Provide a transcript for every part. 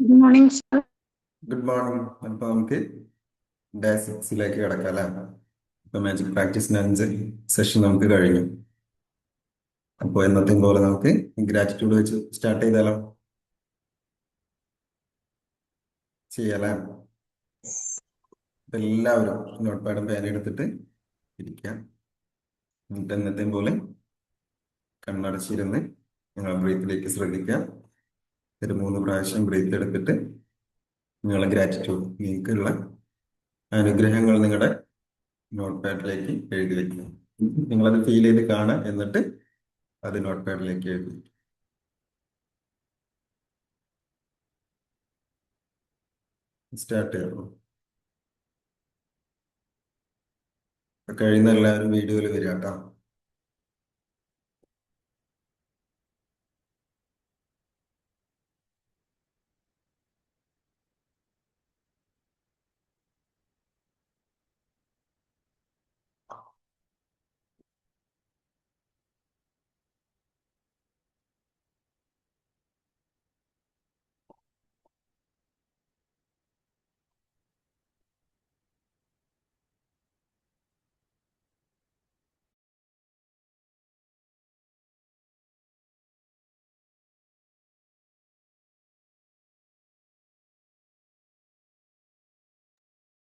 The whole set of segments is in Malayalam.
Good morning, sir. Good morning. അപ്പൊ നമുക്ക് ഡേ സിക്സിലേക്ക് കിടക്കാം അല്ലേ? ഇപ്പൊ മാജിക് പ്രാക്ടീസിന് 5 സെഷൻ നമുക്ക് കഴിഞ്ഞു. അപ്പോൾ എന്നത്തെയും പോലെ നമുക്ക് ഗ്രാറ്റിറ്റ്യൂഡ് വെച്ച് സ്റ്റാർട്ട് ചെയ്താലോ? ചെയ്യാലേ? അപ്പൊ എല്ലാവരും നോട്ട് പാഡും പേന എടുത്തിട്ട് ഇരിക്കാം. എന്നിട്ട് എന്നത്തെയും പോലെ കണ്ണടച്ചിരുന്ന് നിങ്ങൾ ബ്രീത്തിലേക്ക് ശ്രദ്ധിക്കാം. ഒരു 3 പ്രാവശ്യം ബ്രീത്ത് എടുത്തിട്ട് നിങ്ങളെ ഗ്രാറ്റിറ്റ്യൂഡ്, നിങ്ങൾക്കുള്ള അനുഗ്രഹങ്ങൾ നിങ്ങളുടെ നോട്ട് പാഡിലേക്ക് എഴുതി വെക്കുക. നിങ്ങളത് ഫീൽ ചെയ്ത് കാണുക, എന്നിട്ട് അത് നോട്ട് പാഡിലേക്ക് എഴുതി സ്റ്റാർട്ട് ചെയ്യണം. അപ്പൊ കഴിയുന്ന എല്ലാവരും വീഡിയോയിൽ വരിക കേട്ടോ.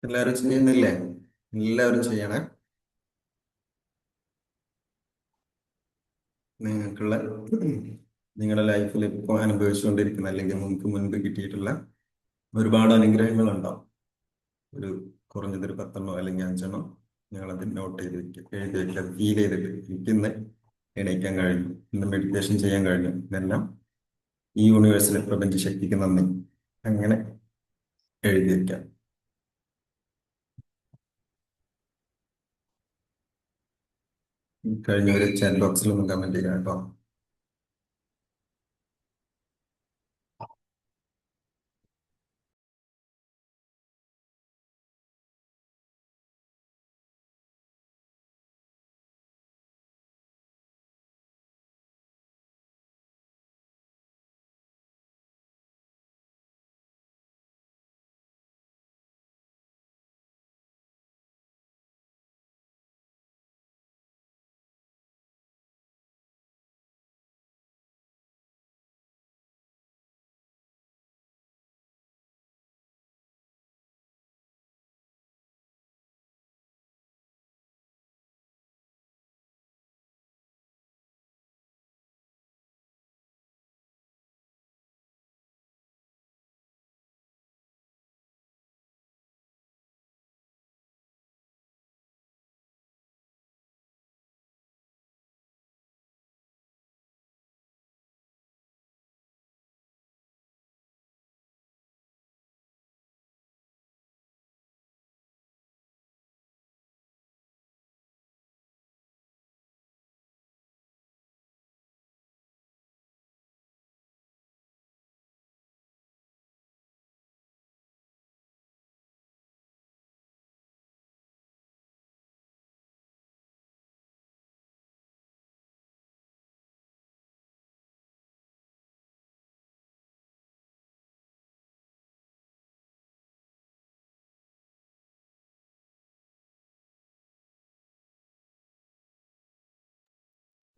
എല്ലാവരും ചെയ്യുന്നില്ലേ? എല്ലാവരും ചെയ്യണേ. നിങ്ങൾക്കുള്ള നിങ്ങളുടെ ലൈഫിൽ ഇപ്പോൾ അനുഭവിച്ചുകൊണ്ടിരിക്കുന്ന അല്ലെങ്കിൽ നിങ്ങൾക്ക് മുൻപ് കിട്ടിയിട്ടുള്ള ഒരുപാട് അനുഗ്രഹങ്ങൾ ഉണ്ടാവും. ഒരു കുറഞ്ഞതൊരു 10 അല്ലെങ്കിൽ 5 നിങ്ങളത് നോട്ട് ചെയ്ത് വെക്കുക, എഴുതി വെക്കുക, ഫീൽ ചെയ്തിട്ട് എനിക്ക് ഇന്ന് എണീക്കാൻ കഴിഞ്ഞു, ഇന്ന് മെഡിറ്റേഷൻ ചെയ്യാൻ കഴിഞ്ഞു, ഇതെല്ലാം ഈ യൂണിവേഴ്സിലെ പ്രപഞ്ച ശക്തിക്ക് നന്ദി, അങ്ങനെ എഴുതി വെക്കാം. കഴിഞ്ഞ ഒരു ചാറ്റ് ബോക്സിൽ ഒന്ന് കമന്റ് ചെയ്യാം കേട്ടോ.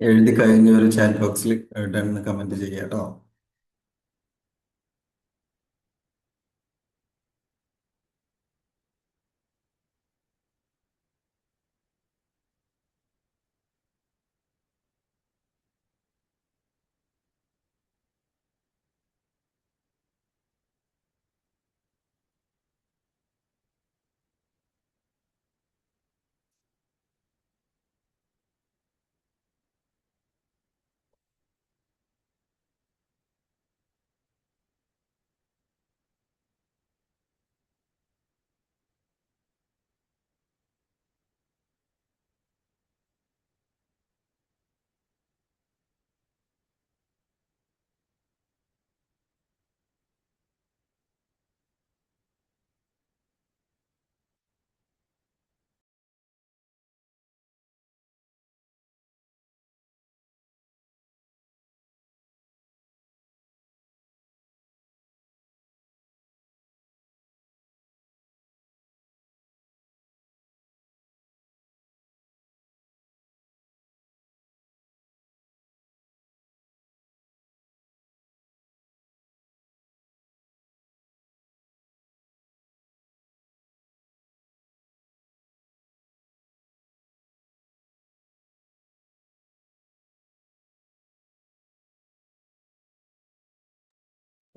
എഴുതി കഴിഞ്ഞ ഒരു ചാറ്റ് ബോക്സിൽ ഡൺ കമന്റ് ചെയ്യാം കേട്ടോ.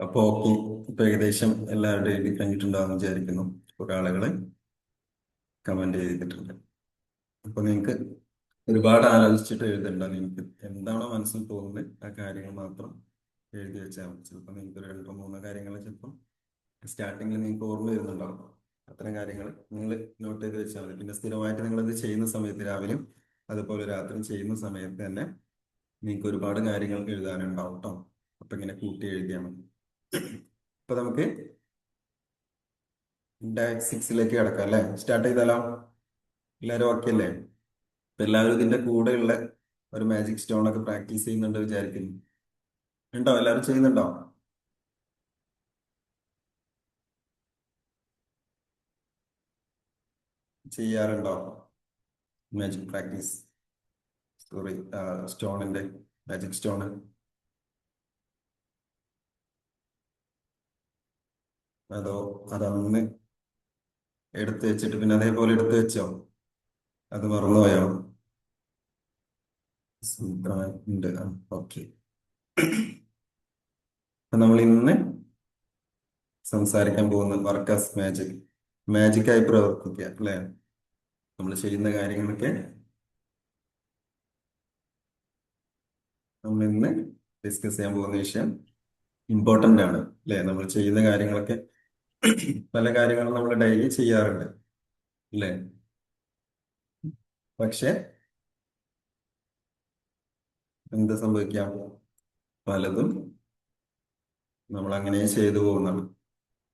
അപ്പൊ ഓക്കെ, ഇപ്പൊ ഏകദേശം എല്ലാവരുടെയും എഴുതി കഴിഞ്ഞിട്ടുണ്ടാവും വിചാരിക്കുന്നു. കുറെ ആളുകള് കമന്റ് ചെയ്തിട്ടുണ്ട്. അപ്പൊ നിങ്ങൾക്ക് ഒരുപാട് ആലോചിച്ചിട്ട് എഴുതണ്ട. നിങ്ങൾക്ക് എന്താണോ മനസ്സിൽ തോന്നുന്നത് ആ കാര്യങ്ങൾ മാത്രം എഴുതി വെച്ചാൽ മതി. ചിലപ്പോൾ നിങ്ങൾക്ക് ഒരു രണ്ടോ മൂന്നോ കാര്യങ്ങൾ ചിലപ്പോൾ സ്റ്റാർട്ടിങ്ങിൽ നിങ്ങൾക്ക് ഓർമ്മ വരുന്നുണ്ടാവും. അത്തരം കാര്യങ്ങൾ നിങ്ങൾ നോട്ട് ചെയ്ത് വെച്ചാൽ മതി. പിന്നെ സ്ഥിരമായിട്ട് നിങ്ങളിത് ചെയ്യുന്ന സമയത്ത് രാവിലെയും അതുപോലെ രാത്രിയും ചെയ്യുന്ന സമയത്ത് തന്നെ നിങ്ങൾക്ക് ഒരുപാട് കാര്യങ്ങൾ എഴുതാനുണ്ടാവും കേട്ടോ. അപ്പൊ ഇങ്ങനെ കൂട്ടി എഴുതിയാൽ മതി. ഇപ്പൊ നമുക്ക് ഡയറ്റ് സിക്സിലേക്ക് കിടക്കാം അല്ലേ? സ്റ്റാർട്ട് ചെയ്താലോ? എല്ലാവരും ഓക്കെ അല്ലേ? ഇപ്പൊ എല്ലാവരും ഇതിന്റെ കൂടെയുള്ള ഒരു മാജിക് സ്റ്റോൺ ഒക്കെ പ്രാക്ടീസ് ചെയ്യുന്നുണ്ട് വിചാരിക്കുന്നു. ഉണ്ടോ? എല്ലാവരും ചെയ്യുന്നുണ്ടോ? ചെയ്യാറുണ്ടോ മാജിക് പ്രാക്ടീസ്? സോറി, സ്റ്റോണിന്റെ മാജിക് സ്റ്റോൺ. അതോ അതന്ന് എടുത്തു വെച്ചിട്ട് പിന്നെ അതേപോലെ എടുത്തു വെച്ചോ? അത് മറന്നുപോയോ? ഉണ്ട്. ഓക്കെ. അപ്പൊ നമ്മൾ ഇന്ന് സംസാരിക്കാൻ പോകുന്ന വർക്കാസ് മാജിക്, മാജിക്കായി പ്രവർത്തിക്കുക അല്ലെ? നമ്മൾ ചെയ്യുന്ന കാര്യങ്ങളൊക്കെ നമ്മൾ ഇന്ന് ഡിസ്കസ് ചെയ്യാൻ പോകുന്ന വിഷയം ഇമ്പോർട്ടന്റ് ആണ് അല്ലെ? നമ്മൾ ചെയ്യുന്ന കാര്യങ്ങളൊക്കെ പല കാര്യങ്ങളും നമ്മൾ ഡെയിലി ചെയ്യാറുണ്ട് അല്ലെ? പക്ഷെ എന്ത് സംഭവിക്കാം? പലതും നമ്മൾ അങ്ങനെ ചെയ്തു പോകുന്നതാണ്.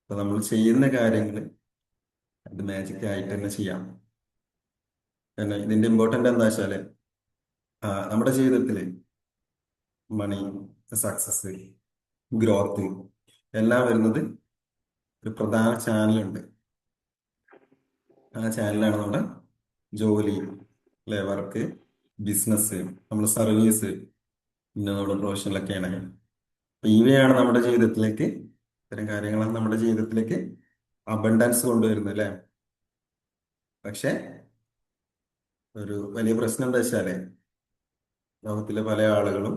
അപ്പൊ നമ്മൾ ചെയ്യുന്ന കാര്യങ്ങൾ അത് മാജിക് ആയിട്ട് തന്നെ ചെയ്യാം. പിന്നെ ഇതിന്റെ ഇമ്പോർട്ടന്റ് എന്താ വെച്ചാല് നമ്മുടെ ജീവിതത്തില് മണി, സക്സസ്, ഗ്രോത്ത് എല്ലാം വരുന്നത് ഒരു പ്രധാന ചാനലുണ്ട്. ആ ചാനലാണ് നമ്മുടെ ജോലി അല്ലെ? വർക്ക്, ബിസിനസ്, നമ്മുടെ സർവീസ്, പിന്നെ നമ്മുടെ പ്രൊഫഷനിലൊക്കെയാണ്. അപ്പൊ ഇവയാണ് നമ്മുടെ ജീവിതത്തിലേക്ക്, ഇത്തരം കാര്യങ്ങളാണ് നമ്മുടെ ജീവിതത്തിലേക്ക് അബണ്ടൻസ് കൊണ്ടുവരുന്നത് അല്ലെ? പക്ഷെ ഒരു വലിയ പ്രശ്നം എന്താ വെച്ചാല് ലോകത്തിലെ പല ആളുകളും,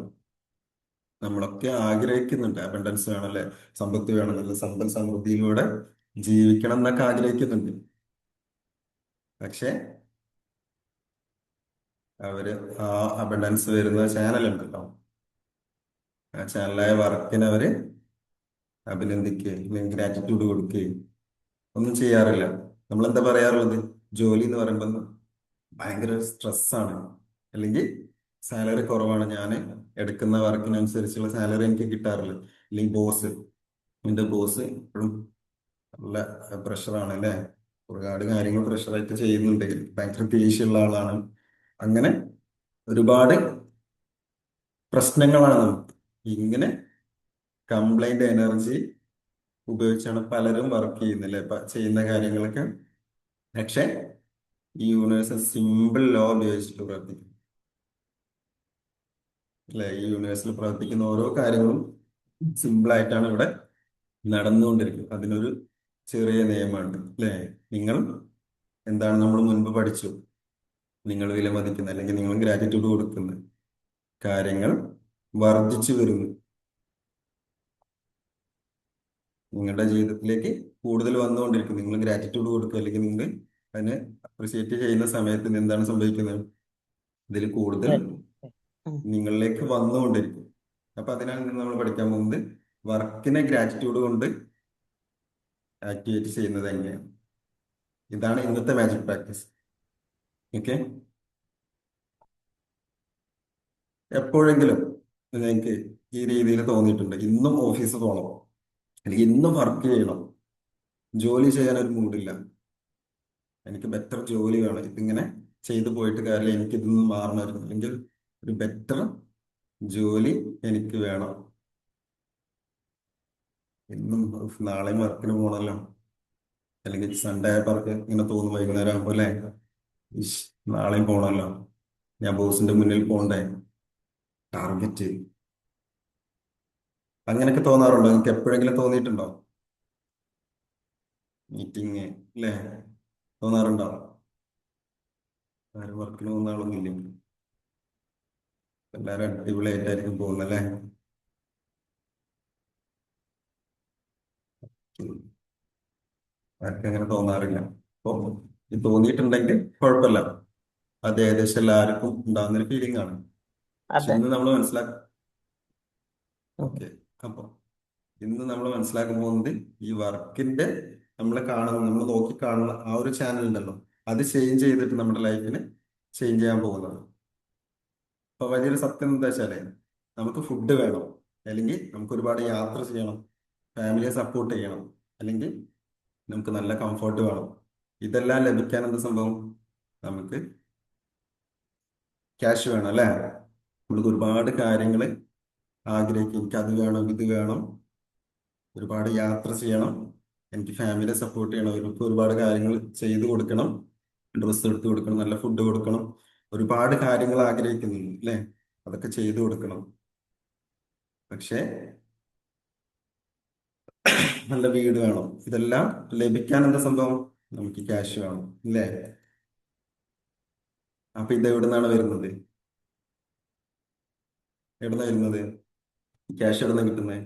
നമ്മളൊക്കെ ആഗ്രഹിക്കുന്നുണ്ട് അബണ്ടൻസ് വേണമല്ലേ, സമ്പത്ത് വേണമെന്നല്ല, സമ്പൽ സമൃദ്ധിയിലൂടെ ജീവിക്കണം എന്നൊക്കെ ആഗ്രഹിക്കുന്നുണ്ട്. പക്ഷെ അവര് ആ അബണ്ടൻസ് വരുന്ന ചാനൽ ഉണ്ടല്ലോ, ആ ചാനലായ വർക്കിന് അവര് അഭിനന്ദിക്കുകയും അല്ലെങ്കിൽ ഗ്രാറ്റിറ്റ്യൂഡ് കൊടുക്കുകയും ഒന്നും ചെയ്യാറില്ല. നമ്മൾ എന്താ പറയാറുള്ളത്? ജോലി എന്ന് പറയുമ്പോൾ ഭയങ്കര സ്ട്രെസ്സാണ്, അല്ലെങ്കിൽ സാലറി കുറവാണ്, ഞാൻ എടുക്കുന്ന വർക്കിനനുസരിച്ചുള്ള സാലറി എനിക്ക് കിട്ടാറില്ല, അല്ലെങ്കിൽ എന്റെ ബോസ് എപ്പോഴും നല്ല പ്രഷറാണ് അല്ലേ, ഒരുപാട് കാര്യങ്ങൾ പ്രഷറായിട്ട് ചെയ്യുന്നുണ്ടെങ്കിൽ ഭയങ്കര ദേഷ്യമുള്ള ആളാണ്. അങ്ങനെ ഒരുപാട് പ്രശ്നങ്ങളാണ് നമുക്ക്. ഇങ്ങനെ കംപ്ലൈന്റ് എനർജി ഉപയോഗിച്ചാണ് പലരും വർക്ക് ചെയ്യുന്നില്ലേ, ചെയ്യുന്ന കാര്യങ്ങളൊക്കെ. പക്ഷെ ഈ യൂണിവേഴ്സൽ സിമ്പിൾ ലോ ഉപയോഗിച്ചിട്ട് പ്രവർത്തിക്കും അല്ലെ? ഈ യൂണിവേഴ്സിൽ പ്രവർത്തിക്കുന്ന ഓരോ കാര്യങ്ങളും സിമ്പിൾ ആയിട്ടാണ് ഇവിടെ നടന്നുകൊണ്ടിരിക്കുന്നത്. അതിനൊരു ചെറിയ നിയമമുണ്ട് അല്ലെ? നിങ്ങൾ എന്താണ് നമ്മൾ മുൻപ് പഠിച്ചു, നിങ്ങൾ വിലമതിക്കുന്ന അല്ലെങ്കിൽ നിങ്ങൾ ഗ്രാറ്റിറ്റ്യൂഡ് കൊടുക്കുന്ന കാര്യങ്ങൾ വർദ്ധിച്ചു വരുന്നു. നിങ്ങളുടെ ജീവിതത്തിലേക്ക് കൂടുതൽ വന്നുകൊണ്ടിരിക്കും. നിങ്ങൾ ഗ്രാറ്റിറ്റ്യൂഡ് കൊടുക്കുക അല്ലെങ്കിൽ നിങ്ങൾ അതിനെ അപ്രിസിയേറ്റ് ചെയ്യുന്ന സമയത്ത് എന്താണ് സംഭവിക്കുന്നത്? ഇതിൽ കൂടുതൽ ഉം. നിങ്ങളിലേക്ക് വന്നുകൊണ്ടിരിക്കും. അപ്പൊ അതിനാൽ നമ്മൾ പഠിക്കാൻ പോകുന്നത് വർക്കിനെ ഗ്രാറ്റിറ്റ്യൂഡ് കൊണ്ട് ആക്ടിവേറ്റ് ചെയ്യുന്നത് എങ്ങനെയാണ്. ഇതാണ് ഇന്നത്തെ മാജിക് പ്രാക്ടീസ്. ഓക്കെ? എപ്പോഴെങ്കിലും നിങ്ങൾക്ക് ഈ രീതിയിൽ തോന്നിയിട്ടുണ്ട് ഇന്നും ഓഫീസ് പോകണം അല്ലെങ്കിൽ ഇന്നും വർക്ക് ചെയ്യണം, ജോലി ചെയ്യാൻ ഒരു മൂഡില്ല, എനിക്ക് ബെറ്റർ ജോലി വേണം, ഇതിങ്ങനെ ചെയ്തു പോയിട്ട് കാര്യമില്ല, എനിക്ക് ഇതൊന്നും മാറണമായിരുന്നു, അല്ലെങ്കിൽ ഒരു ബെറ്റർ ജോലി എനിക്ക് വേണം, ഇന്നും നാളെയും വർക്കിന് പോകണമല്ലോ, അല്ലെങ്കിൽ സൺഡേ വർക്ക് ഇങ്ങനെ തോന്നും വൈകുന്നേരം ആകുമ്പോൾ അല്ലേ, ഇഷ്, നാളെയും പോകണമല്ലോ, ഞാൻ ബോസിന്റെ മുന്നിൽ പോകണ്ടേ, ടാർഗറ്റ്, അങ്ങനെയൊക്കെ തോന്നാറുണ്ടോ? നിങ്ങൾക്ക് എപ്പോഴെങ്കിലും തോന്നിയിട്ടുണ്ടോ? മീറ്റിംഗ് അല്ലേ, തോന്നാറുണ്ടോ? ആരും വർക്കിന് പോകുന്ന ആളൊന്നുമില്ലേ? എല്ലാവരും അടിപൊളിയായിട്ടായിരിക്കും പോകുന്നല്ലേ? ആർക്കും അങ്ങനെ തോന്നാറില്ല. അപ്പൊ ഇത് തോന്നിയിട്ടുണ്ടെങ്കിൽ കുഴപ്പമില്ല. അത് ഏകദേശം എല്ലാവർക്കും ഉണ്ടാകുന്ന ഒരു ഫീലിംഗ് ആണ്. പക്ഷെ അതെ. ഇന്ന് നമ്മൾ മനസ്സിലാക്ക ഓക്കെ. അപ്പൊ ഇന്ന് നമ്മൾ മനസ്സിലാക്കാൻ പോകുന്നത് ഈ വർക്കിന്റെ നമ്മൾ നോക്കി കാണുന്ന ആ ഒരു ചാനൽ ഉണ്ടല്ലോ, അത് ചേഞ്ച് ചെയ്തിട്ട് നമ്മുടെ ലൈഫിനെ ചേഞ്ച് ചെയ്യാൻ പോകുന്നത്. അപ്പൊ വലിയൊരു സത്യം എന്താ വെച്ചാല്, നമുക്ക് ഫുഡ് വേണം, അല്ലെങ്കിൽ നമുക്ക് ഒരുപാട് യാത്ര ചെയ്യണം, ഫാമിലിയെ സപ്പോർട്ട് ചെയ്യണം, അല്ലെങ്കിൽ നമുക്ക് നല്ല കംഫർട്ട് വേണം. ഇതെല്ലാം ലഭിക്കാൻ എന്ത് സംഭവം? നമുക്ക് ക്യാഷ് വേണം അല്ലേ? നമുക്ക് ഒരുപാട് കാര്യങ്ങൾ ആഗ്രഹിക്കും. എനിക്ക് അത് വേണം, ഇത് വേണം, ഒരുപാട് യാത്ര ചെയ്യണം, എനിക്ക് ഫാമിലിയെ സപ്പോർട്ട് ചെയ്യണം, ഇവർക്ക് ഒരുപാട് കാര്യങ്ങൾ ചെയ്തു കൊടുക്കണം, ഡ്രസ്സ് എടുത്ത് കൊടുക്കണം, നല്ല ഫുഡ് കൊടുക്കണം, ഒരുപാട് കാര്യങ്ങൾ ആഗ്രഹിക്കുന്നുണ്ട് അല്ലേ? അതൊക്കെ ചെയ്തു കൊടുക്കണം. പക്ഷേ നല്ല വീട് വേണം. ഇതെല്ലാം ലഭിക്കാൻ എന്താ സംഭവം? നമുക്ക് ക്യാഷ് വേണം ഇല്ലേ? അപ്പൊ ഇത് എവിടെ നിന്നാണ് വരുന്നത്? എവിടുന്ന വരുന്നത്? ക്യാഷ് എവിടെ നിന്ന് കിട്ടുന്നത്?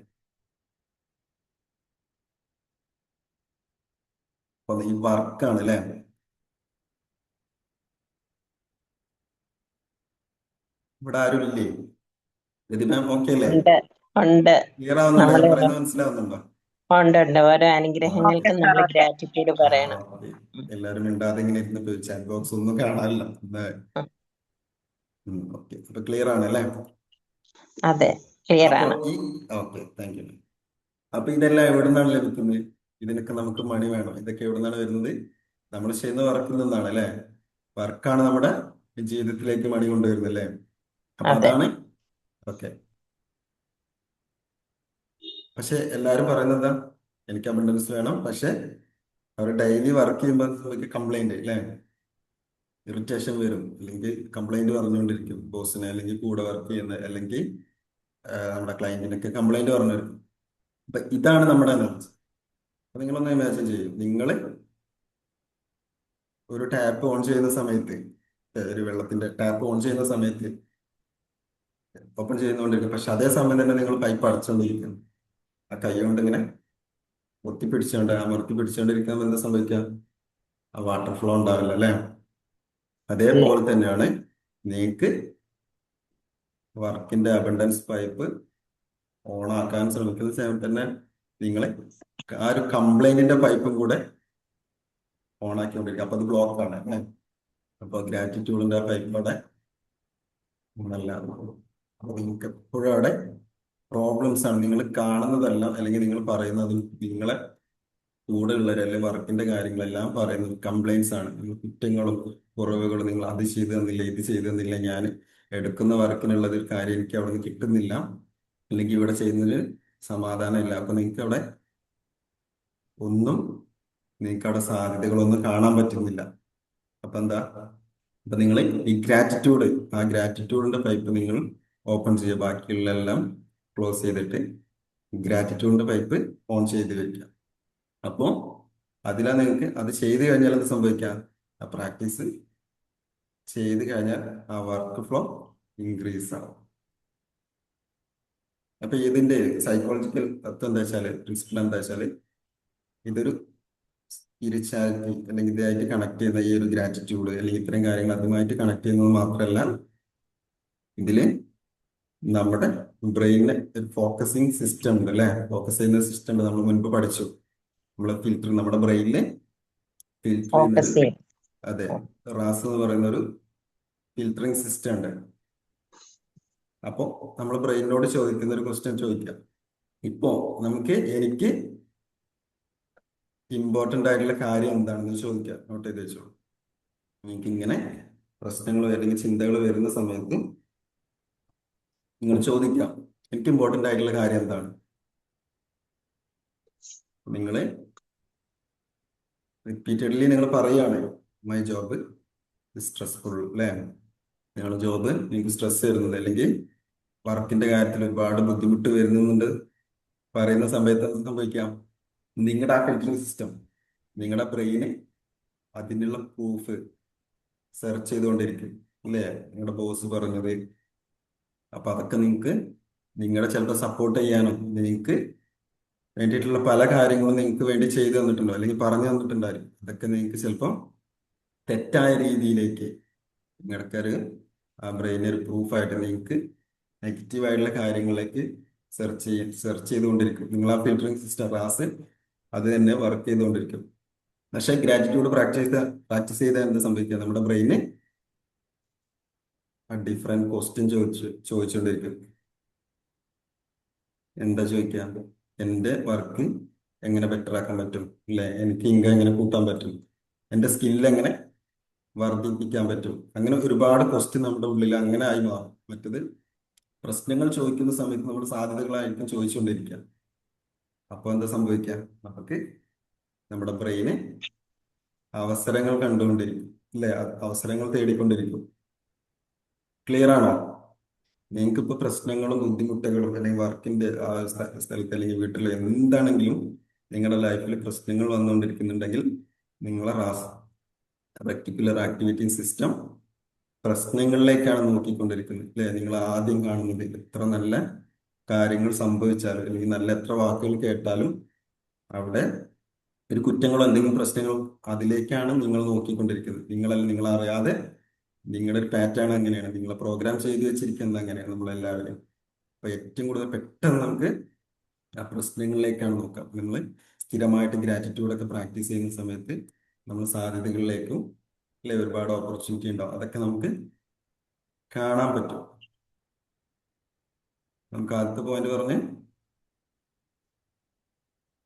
അപ്പൊ ഈ വർക്കാണ് അല്ലേ? ഇവിടെ ആരും ഇല്ലേ? രതി മാം ഓക്കെ അല്ലേ? ഉണ്ട്, ഉണ്ട്. ക്ലിയർ ആവുന്നുണ്ടോ? ഞാൻ നമ്മളിവിടെ പറയുന്നത് മനസ്സിലാവുന്നുണ്ടോ? ഉണ്ട്, ഉണ്ട്. ഓരോ ഓക്കെ അനുഗ്രഹങ്ങൾക്കും സാർ, നമ്മൾ ഓക്കെ. ഗ്രാറ്റിറ്റ്യൂഡ് ആ പറയണം. ഓക്കെ. ഉം. എല്ലാരും മിണ്ടാതെ ഇങ്ങനെ ഇരുന്നിട്ട് ചാറ്റ് ബോക്സ് ഒന്നും കാണാനില്ല. ഉം. ഓക്കെ, അപ്പൊ ക്ലിയർ ആണ് അല്ലേ? അതെ, ക്ലിയർ അപ്പൊ ആണ്. ഈ ഓക്കെ, താങ്ക് യു. അപ്പൊ ഇതെല്ലാം എവിടെ നിന്നാണ് ലഭിക്കുന്നത്? ഇതിനൊക്കെ നമുക്ക് മണി വേണം. ഇതൊക്കെ എവിടെ നിന്നാണ് വരുന്നത്? നമ്മൾ ചെയ്യുന്ന വർക്കിൽ നിന്നാണ് അല്ലേ? വർക്കാണ് നമ്മുടെ ജീവിതത്തിലേക്ക് മണി കൊണ്ടുവരുന്നത് അല്ലേ? അപ്പൊ അതെ. അതാണ് ഓക്കെ. പക്ഷെ എല്ലാരും പറയുന്നത് എന്താ? എനിക്ക് അബണ്ടൻസ് വേണം, പക്ഷെ അവർ ഡെയിലി വർക്ക് ചെയ്യുമ്പോൾ നമുക്ക് കംപ്ലൈന്റ് അല്ലേ? ഇറിറ്റേഷൻ വരും, അല്ലെങ്കിൽ കംപ്ലൈന്റ് പറഞ്ഞുകൊണ്ടിരിക്കും ബോസിനെ, അല്ലെങ്കിൽ കൂടെ വർക്ക് ചെയ്യുന്ന, അല്ലെങ്കിൽ നമ്മുടെ ക്ലയന്റിനൊക്കെ കംപ്ലൈന്റ് പറഞ്ഞു വരും. അപ്പൊ ഇതാണ് നമ്മുടെ എനർജി. അപ്പൊ നിങ്ങളൊന്ന് ഇമാജിൻ ചെയ്യും, നിങ്ങൾ ഒരു ടാപ്പ് ഓൺ ചെയ്യുന്ന സമയത്ത്, ഒരു വെള്ളത്തിന്റെ ടാപ്പ് ഓൺ ചെയ്യുന്ന സമയത്ത് ഓപ്പൺ ചെയ്യുന്നോണ്ടിരിക്കും, പക്ഷെ അതേ സമയം തന്നെ നിങ്ങൾ പൈപ്പ് അടച്ചുകൊണ്ടിരിക്കും. ആ കൈ കൊണ്ട് ഇങ്ങനെ അമർത്തി പിടിച്ചുകൊണ്ടിരിക്കുമ്പോൾ എന്താ സംഭവിക്കുക? ആ വാട്ടർ ഫ്ലോ ഉണ്ടാവില്ല അല്ലേ? ഇല്ല. അതേപോലെ തന്നെയാണ് നിങ്ങൾക്ക് വർക്കിന്റെ അബണ്ടൻസ് പൈപ്പ് ഓൺ ആക്കാൻ ശ്രമിക്കുന്ന സമയത്ത് തന്നെ നിങ്ങളെ ആ ഒരു കംപ്ലൈന്റിന്റെ പൈപ്പും കൂടെ ഓൺ ആക്കിക്കൊണ്ടിരിക്കും. അപ്പൊ അത് ബ്ലോക്ക് ആണ് അല്ലേ? അപ്പൊ ഗ്രാറ്റിറ്റ്യൂഡിന്റെ പൈപ്പ് അവിടെ നല്ല. അപ്പൊ നിങ്ങൾക്ക് എപ്പോഴും അവിടെ പ്രോബ്ലംസ് ആണ്. നിങ്ങൾ കാണുന്നതെല്ലാം, അല്ലെങ്കിൽ നിങ്ങൾ പറയുന്നതും, നിങ്ങളെ കൂടെ ഉള്ളവർ അല്ലെങ്കിൽ വർക്കിന്റെ കാര്യങ്ങളെല്ലാം പറയുന്നത് കംപ്ലൈൻസ് ആണ്. നിങ്ങൾ കുറ്റങ്ങളും കുറവുകളും, നിങ്ങൾ അത് ചെയ്തു തന്നില്ല, ഇത് ചെയ്തു തന്നില്ല, ഞാൻ എടുക്കുന്ന വർക്കിനുള്ളത് ഒരു കാര്യം എനിക്ക് അവിടെ നിന്ന് കിട്ടുന്നില്ല, അല്ലെങ്കിൽ ഇവിടെ ചെയ്യുന്നതിൽ സമാധാനം ഇല്ല. അപ്പൊ ഒന്നും നിങ്ങൾക്ക് അവിടെ സാധ്യതകളൊന്നും കാണാൻ പറ്റുന്നില്ല. അപ്പൊ എന്താ? അപ്പൊ നിങ്ങൾ ഈ ഗ്രാറ്റിറ്റ്യൂഡ്, ആ ഗ്രാറ്റിറ്റ്യൂഡിന്റെ പൈപ്പ് നിങ്ങൾ ഓപ്പൺ ചെയ്യുക, ബാക്കിയുള്ള എല്ലാം ക്ലോസ് ചെയ്തിട്ട് ഗ്രാറ്റിറ്റ്യൂഡിന്റെ പൈപ്പ് ഓൺ ചെയ്ത് വെക്കുക. അപ്പോൾ അതിലാ നിങ്ങൾക്ക് അത് ചെയ്ത് കഴിഞ്ഞാൽ എന്ത് സംഭവിക്കാം? ആ പ്രാക്ടീസ് ചെയ്ത് കഴിഞ്ഞാൽ ആ വർക്ക് ഫ്ലോ ഇൻക്രീസ് ആവും. അപ്പൊ ഇതിന്റെ സൈക്കോളജിക്കൽ തത്വം എന്താ വെച്ചാല്, പ്രിൻസിപ്പിൾ എന്താ വെച്ചാല്, ഇതൊരു സ്പിരിച്വാലിറ്റി അല്ലെങ്കിൽ ഇതായിട്ട് കണക്ട് ചെയ്യുന്ന ഈ ഒരു ഗ്രാറ്റിറ്റ്യൂഡ് അല്ലെങ്കിൽ ഇത്തരം കാര്യങ്ങൾ അതുമായിട്ട് കണക്ട് ചെയ്യുന്നത് മാത്രമല്ല, ഇതില് നമ്മുടെ ബ്രെയിനിന് ഒരു ഫോക്കസിങ് സിസ്റ്റം ഉണ്ട് അല്ലെ? ഫോക്കസ് ചെയ്യുന്ന സിസ്റ്റം ഉണ്ട്, നമ്മൾ മുൻപ് പഠിച്ചു. നമ്മുടെ ബ്രെയിനില് ഫിൽറ്റർ ചെയ്യുന്നൊരു, ഫോക്കസ് ചെയ്യും. അതെ, റാസ് എന്ന് പറയുന്ന ഒരു ഫിൽറ്ററിങ് സിസ്റ്റം ഉണ്ട്. അപ്പോ നമ്മൾ ബ്രെയിനിനോട് ചോദിക്കുന്ന ഒരു ക്വസ്റ്റ്യൻ ചോദിക്കാം. ഇപ്പോ എനിക്ക് ഇമ്പോർട്ടന്റ് ആയിട്ടുള്ള കാര്യം എന്താണെന്ന് ചോദിക്കാം. നോട്ട് ചെയ്ത് വെച്ചോളൂ. നിങ്ങൾക്ക് ഇങ്ങനെ പ്രശ്നങ്ങൾ അല്ലെങ്കിൽ ചിന്തകൾ വരുന്ന സമയത്ത് നിങ്ങൾ ചോദിക്കാം, എനിക്ക് ഇമ്പോർട്ടന്റ് ആയിട്ടുള്ള കാര്യം എന്താണ്? നിങ്ങൾ റിപ്പീറ്റഡ്ലി നിങ്ങൾ പറയുകയാണ്, മൈ ജോബ് സ്ട്രെസ്ഫുൾ അല്ലേ? നിങ്ങളുടെ ജോബ് നിങ്ങൾക്ക് സ്ട്രെസ് വരുന്നത്, അല്ലെങ്കിൽ വർക്കിന്റെ കാര്യത്തിൽ ഒരുപാട് ബുദ്ധിമുട്ട് വരുന്നുണ്ട് പറയുന്ന സമയത്ത് എന്ത് സംഭവിക്കാം? നിങ്ങളുടെ ആ ഫിൽറ്ററിംഗ് സിസ്റ്റം, നിങ്ങളുടെ ബ്രെയിന് അതിനുള്ള പ്രൂഫ് സെർച്ച് ചെയ്തുകൊണ്ടിരിക്കും അല്ലേ? നിങ്ങളുടെ ബോസ് പറഞ്ഞത്. അപ്പൊ അതൊക്കെ നിങ്ങളുടെ ചിലപ്പോൾ സപ്പോർട്ട് ചെയ്യാനും, നിങ്ങൾക്ക് വേണ്ടിയിട്ടുള്ള പല കാര്യങ്ങളും നിങ്ങൾക്ക് വേണ്ടി ചെയ്തു തന്നിട്ടുണ്ടോ അല്ലെങ്കിൽ പറഞ്ഞു തന്നിട്ടുണ്ടായിരിക്കും. അതൊക്കെ നിങ്ങൾക്ക് ചിലപ്പം തെറ്റായ രീതിയിലേക്ക് നിങ്ങൾക്കൊരു ആ ബ്രെയിൻ ഒരു പ്രൂഫായിട്ട് നിങ്ങൾക്ക് നെഗറ്റീവായിട്ടുള്ള കാര്യങ്ങളിലേക്ക് സെർച്ച് ചെയ്തുകൊണ്ടിരിക്കും. നിങ്ങൾ ആ ഫിൽറ്ററിംഗ് സിസ്റ്റം റാസ് അത് തന്നെ വർക്ക് ചെയ്തുകൊണ്ടിരിക്കും. പക്ഷെ ഗ്രാറ്റിറ്റ്യൂഡ് പ്രാക്ടീസ് ചെയ്താൽ എന്ത് സംഭവിക്കുക, നമ്മുടെ ബ്രെയിന് ഡിഫറെന്റ് ക്വസ്റ്റ്യൻ ചോദിച്ചുകൊണ്ടിരിക്കും. എന്താ ചോദിക്കുക? എൻ്റെ വർക്ക് എങ്ങനെ ബെറ്റർ ആക്കാൻ പറ്റും, അല്ലെ? എനിക്ക് ഇൻകം എങ്ങനെ കൂട്ടാൻ പറ്റും, എൻ്റെ സ്കില്ല് എങ്ങനെ വർദ്ധിപ്പിക്കാൻ പറ്റും, അങ്ങനെ ഒരുപാട് ക്വസ്റ്റ്യൻ നമ്മുടെ ഉള്ളിൽ അങ്ങനെ ആയി മാറും. മറ്റത് പ്രശ്നങ്ങൾ ചോദിക്കുന്ന സമയത്ത് നമ്മുടെ സാധ്യതകളായിരിക്കും ചോദിച്ചുകൊണ്ടിരിക്കുക. അപ്പോൾ എന്താ സംഭവിക്കുക? നമുക്ക് നമ്മുടെ ബ്രെയിന് അവസരങ്ങൾ കണ്ടുകൊണ്ടിരിക്കും, അല്ലെ? അവസരങ്ങൾ തേടിക്കൊണ്ടിരിക്കും. ക്ലിയർ ആണോ? നിങ്ങൾക്ക് ഇപ്പൊ പ്രശ്നങ്ങളും ബുദ്ധിമുട്ടുകളും അല്ലെങ്കിൽ വർക്കിന്റെ ആ സ്ഥലത്ത് അല്ലെങ്കിൽ വീട്ടിൽ എന്താണെങ്കിലും നിങ്ങളുടെ ലൈഫിൽ പ്രശ്നങ്ങൾ വന്നുകൊണ്ടിരിക്കുന്നുണ്ടെങ്കിൽ നിങ്ങളെ റെക്ടിക്കുലർ ആക്ടിവിറ്റി സിസ്റ്റം പ്രശ്നങ്ങളിലേക്കാണ് നോക്കിക്കൊണ്ടിരിക്കുന്നത്, അല്ലെ? നിങ്ങൾ ആദ്യം കാണുന്നത് എത്ര നല്ല കാര്യങ്ങൾ സംഭവിച്ചാലും അല്ലെങ്കിൽ നല്ല എത്ര വാക്കുകൾ കേട്ടാലും അവിടെ ഒരു കുറ്റങ്ങളോ എന്തെങ്കിലും പ്രശ്നങ്ങളോ അതിലേക്കാണ് നിങ്ങൾ നോക്കിക്കൊണ്ടിരിക്കുന്നത്. നിങ്ങൾ അറിയാതെ നിങ്ങളുടെ ഒരു പാറ്റേൺ അങ്ങനെയാണ്, നിങ്ങളെ പ്രോഗ്രാം ചെയ്തു വെച്ചിരിക്കുന്നത് അങ്ങനെയാണ് നമ്മളെല്ലാവരും. അപ്പൊ ഏറ്റവും കൂടുതൽ പെട്ടെന്ന് നമുക്ക് ആ പ്രശ്നങ്ങളിലേക്കാണ് നോക്കുക. നമ്മൾ സ്ഥിരമായിട്ട് ഗ്രാറ്റിറ്റ്യൂഡ് ഒക്കെ പ്രാക്ടീസ് ചെയ്യുന്ന സമയത്ത് നമ്മൾ സാധ്യതകളിലേക്കും, അല്ലെ, ഒരുപാട് ഓപ്പർച്യൂണിറ്റി ഉണ്ടാവും. അതൊക്കെ നമുക്ക് കാണാൻ പറ്റും. നമുക്ക് ആദ്യത്തെ പോയിന്റ് പറഞ്ഞ്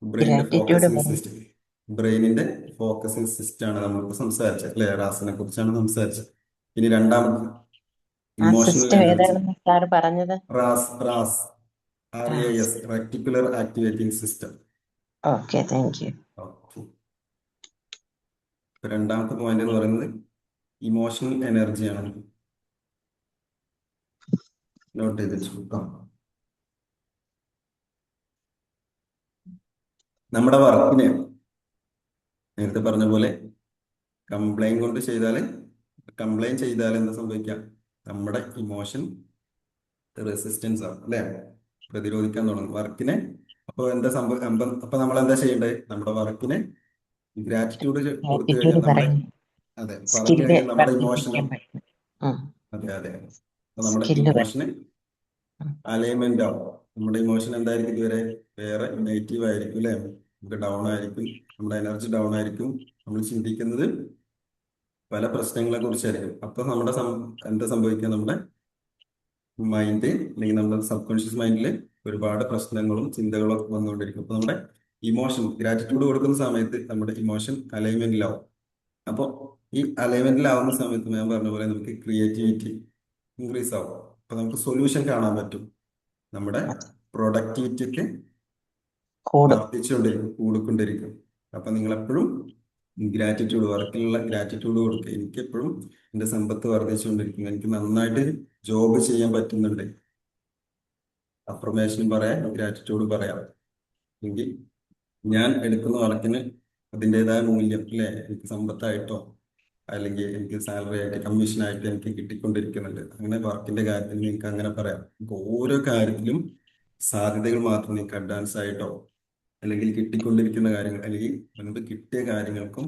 ബ്രെയിനിന്റെ ഗ്രാറ്റിറ്റ്യൂഡ് ഫോക്കസിങ് സിസ്റ്റം. ബ്രെയിനിന്റെ ഫോക്കസിങ് സിസ്റ്റം ആണ് നമ്മളിപ്പോ സംസാരിച്ചത്, അല്ലെ? റാസിനെ കുറിച്ചാണ് സംസാരിച്ചത്. ഇനി രണ്ടാമത് ആ ഇമോഷണൽ സിസ്റ്റം എനർജി. ഏതാണെന്ന് സാറ് പറഞ്ഞത്? RAS RAS. Reticular activating system. Okay, thank you. Okay. രണ്ടാമത്തെ പോയിന്റ് എന്ന് പറയുന്നത് ഇമോഷണൽ എനർജിയാണ്. നോട്ട് ചെയ്ത് വെച്ചു. നമ്മുടെ വർക്കിനെ നേരത്തെ പറഞ്ഞ പോലെ കംപ്ലൈന്റ് ചെയ്താൽ എന്താ സംഭവിക്കാം? നമ്മുടെ ഇമോഷൻ റെസിസ്റ്റൻസ് ആണ്, അല്ലെ? പ്രതിരോധിക്കാൻ തുടങ്ങും വർക്കിനെ. അപ്പോൾ എന്താ സംഭവം? അപ്പൊ നമ്മൾ എന്താ ചെയ്യേണ്ടത്? നമ്മുടെ വർക്കിനെ ഗ്രാറ്റിറ്റ്യൂഡ് കൊടുത്തു കഴിഞ്ഞാൽ ഗ്രാറ്റിറ്റ്യൂഡ് നമ്മുടെ, പറയും. അതെ, പറഞ്ഞു സ്കില്ല് കഴിഞ്ഞാൽ നമ്മുടെ ഇമോഷന്, വർദ്ധിപ്പിക്കാൻ പറ്റും. അതെ അതെ, അപ്പൊ നമ്മുടെ സ്കില്ല് ഇമോഷന് അലൈൻമെന്റ് ആവും. നമ്മുടെ ഇമോഷൻ എന്തായിരിക്കും? ഇതുവരെ വേറെ നെഗറ്റീവ് ആയിരിക്കും, അല്ലെ? നമുക്ക് ഡൗൺ ആയിരിക്കും, നമ്മുടെ എനർജി ഡൗൺ ആയിരിക്കും. നമ്മൾ ചിന്തിക്കുന്നത് പല പ്രശ്നങ്ങളെ കുറിച്ചായിരിക്കും. അപ്പൊ എന്താ സംഭവിക്കുക? നമ്മുടെ മൈൻഡ് അല്ലെങ്കിൽ നമ്മുടെ സബ് കോൺഷ്യസ് മൈൻഡിൽ ഒരുപാട് പ്രശ്നങ്ങളും ചിന്തകളും ഒക്കെ വന്നുകൊണ്ടിരിക്കും. അപ്പൊ നമ്മുടെ ഇമോഷൻ ഗ്രാറ്റിറ്റ്യൂഡ് കൊടുക്കുന്ന സമയത്ത് നമ്മുടെ ഇമോഷൻ അലൈൻമെന്റിലാവും. അപ്പോൾ ഈ അലൈൻമെന്റിലാവുന്ന സമയത്ത് ഞാൻ പറഞ്ഞ പോലെ നമുക്ക് ക്രിയേറ്റിവിറ്റി ഇൻക്രീസ് ആവും. അപ്പൊ നമുക്ക് സൊല്യൂഷൻ കാണാൻ പറ്റും. നമ്മുടെ പ്രൊഡക്ടിവിറ്റിക്ക് കൂടും. കൂടിക്കൊണ്ടിരിക്കും. അപ്പൊ നിങ്ങൾ എപ്പോഴും വർക്കിലുള്ള ഗ്രാറ്റിറ്റ്യൂഡ് കൊടുക്കുക. എനിക്ക് എപ്പോഴും എന്റെ സമ്പത്ത് വർദ്ധിച്ചുകൊണ്ടിരിക്കുന്നു, എനിക്ക് നന്നായിട്ട് ജോബ് ചെയ്യാൻ പറ്റുന്നുണ്ട്. അഫർമേഷൻ പറയാം, ഗ്രാറ്റിറ്റ്യൂഡ് പറയാം. എങ്കിൽ ഞാൻ എടുക്കുന്ന വർക്കിന് അതിൻ്റെതായ മൂല്യം, അല്ലെ, എനിക്ക് സമ്പത്തായിട്ടോ അല്ലെങ്കിൽ എനിക്ക് സാലറി ആയിട്ട് കമ്മീഷൻ ആയിട്ട് എനിക്ക് കിട്ടിക്കൊണ്ടിരിക്കുന്നുണ്ട്. അങ്ങനെ വർക്കിന്റെ കാര്യത്തിൽ നിങ്ങൾക്ക് അങ്ങനെ പറയാം. നമുക്ക് ഓരോ കാര്യത്തിലും സാധ്യതകൾ മാത്രം നിങ്ങൾക്ക് അഡ്വാൻസ് ആയിട്ടോ അല്ലെങ്കിൽ കിട്ടിക്കൊണ്ടിരിക്കുന്ന കാര്യങ്ങൾ അല്ലെങ്കിൽ മുൻപ് കിട്ടിയ കാര്യങ്ങൾക്കും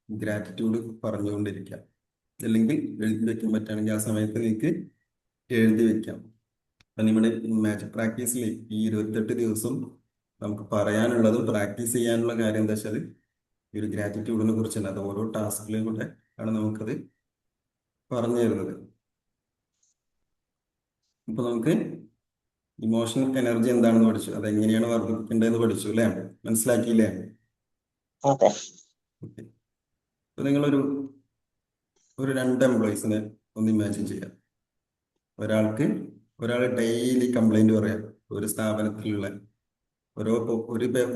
ഗ്രാറ്റിറ്റ്യൂഡ് പറഞ്ഞുകൊണ്ടിരിക്കാം. അല്ലെങ്കിൽ എഴുതി വെക്കാൻ പറ്റുകയാണെങ്കിൽ ആ സമയത്ത് നിങ്ങൾക്ക് എഴുതി വെക്കാം. അപ്പൊ നമ്മുടെ മാജിക് പ്രാക്ടീസിൽ ഈ 28 ദിവസം നമുക്ക് പറയാനുള്ളതും പ്രാക്ടീസ് ചെയ്യാനുള്ള കാര്യം എന്താ വെച്ചാൽ ഈ ഒരു ഗ്രാറ്റിറ്റ്യൂഡിനെ കുറിച്ചാണ്. അത് ഓരോ ടാസ്കിലും കൂടെ ആണ് നമുക്കത് പറഞ്ഞു തരുന്നത്. ഇപ്പൊ നമുക്ക് ഇമോഷണൽ എനർജി എന്താണെന്ന് പഠിച്ചു, അതെങ്ങനെയാണ് വർദ്ധിപ്പിക്കേണ്ടതെന്ന് പഠിച്ചു, അല്ലെ? മനസ്സിലാക്കിയില്ലേ? അതെ. ഓക്കെ. ഇപ്പൊ നിങ്ങളൊരു രണ്ട് എംപ്ലോയീസിനെ ഒന്ന് ഇമാജിൻ ചെയ്യാം. ഒരാൾ ഡെയിലി കംപ്ലൈന്റ് പറയാം. ഒരു സ്ഥാപനത്തിലുള്ള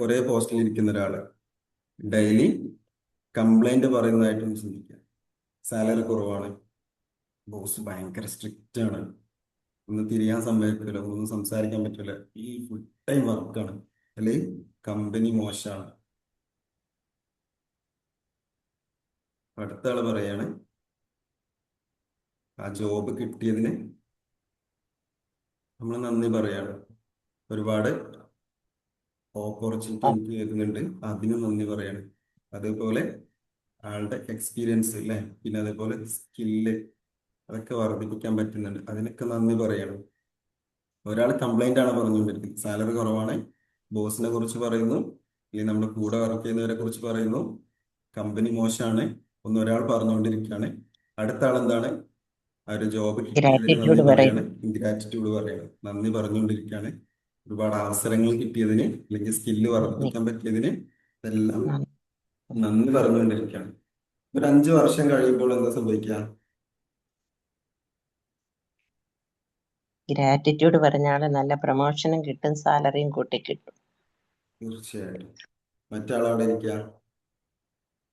ഒരേ പോസ്റ്റിൽ ഇരിക്കുന്ന ഒരാള് ഡെയിലി കംപ്ലൈന്റ് പറയുന്നതായിട്ടൊന്ന് ചിന്തിക്കുക. സാലറി കുറവാണ്, ബോസ് ഭയങ്കര സ്ട്രിക്റ്റ് ആണ്, ഒന്ന് തിരിയാൻ സമ്മതിക്കില്ല, ഒന്നും സംസാരിക്കാൻ പറ്റില്ല, ഈ ഫുൾ ടൈം വർക്കാണ്, അല്ലെങ്കിൽ കമ്പനി മോശമാണ്. അടുത്ത ആള് പറയാണ് ആ ജോബ് കിട്ടിയതിന് നമ്മൾ നന്ദി പറയാണ്, ഒരുപാട് ഓപ്പർച്യൂണിറ്റി എനിക്ക് വരുന്നുണ്ട്, അതിന് നന്ദി പറയാണ്. അതേപോലെ ആളുടെ എക്സ്പീരിയൻസ് അല്ലേ, പിന്നെ അതേപോലെ സ്കില്ല് അതൊക്കെ വർദ്ധിപ്പിക്കാൻ പറ്റുന്നുണ്ട്, അതിനൊക്കെ നന്ദി പറയണം. ഒരാൾ കംപ്ലൈന്റ് ആണ് പറഞ്ഞുകൊണ്ടിരിക്കുന്നത്, സാലറി കുറവാണ്, ബോസിനെ കുറിച്ച് പറയുന്നു, അല്ലെങ്കിൽ നമ്മുടെ കൂടെ വർക്ക് ചെയ്യുന്നവരെ കുറിച്ച് പറയുന്നു, കമ്പനി മോശമാണ്, ഒരാൾ പറഞ്ഞുകൊണ്ടിരിക്കുകയാണ്. അടുത്ത ആൾ എന്താണ്, ആ ഒരു ജോബ് കിട്ടിയതിന് നന്ദി ഗ്രാറ്റിറ്റ്യൂഡ് പറയാണ്, പറയുന്നു. ഗ്രാറ്റിറ്റ്യൂഡ് പറയാണ്, നന്ദി പറഞ്ഞുകൊണ്ടിരിക്കുകയാണ്. ഒരുപാട് അവസരങ്ങൾ കിട്ടിയതിന് അല്ലെങ്കിൽ സ്കില്ല് നന്ദി. വർദ്ധിപ്പിക്കാൻ പറ്റിയതിന് എല്ലാം നന്ദി. നന്ദി പറഞ്ഞുകൊണ്ടിരിക്കുകയാണ്. ഒരു 5 വർഷം കഴിയുമ്പോൾ എന്താ സംഭവിക്കുക? ഗ്രാറ്റിറ്റ്യൂഡ് പറഞ്ഞ ആള് നല്ല പ്രൊമോഷനും കിട്ടും, സാലറിയും കൂട്ടി കിട്ടും. തീർച്ചയായിട്ടും. മറ്റാൾ അവിടെ ഇരിക്കുക,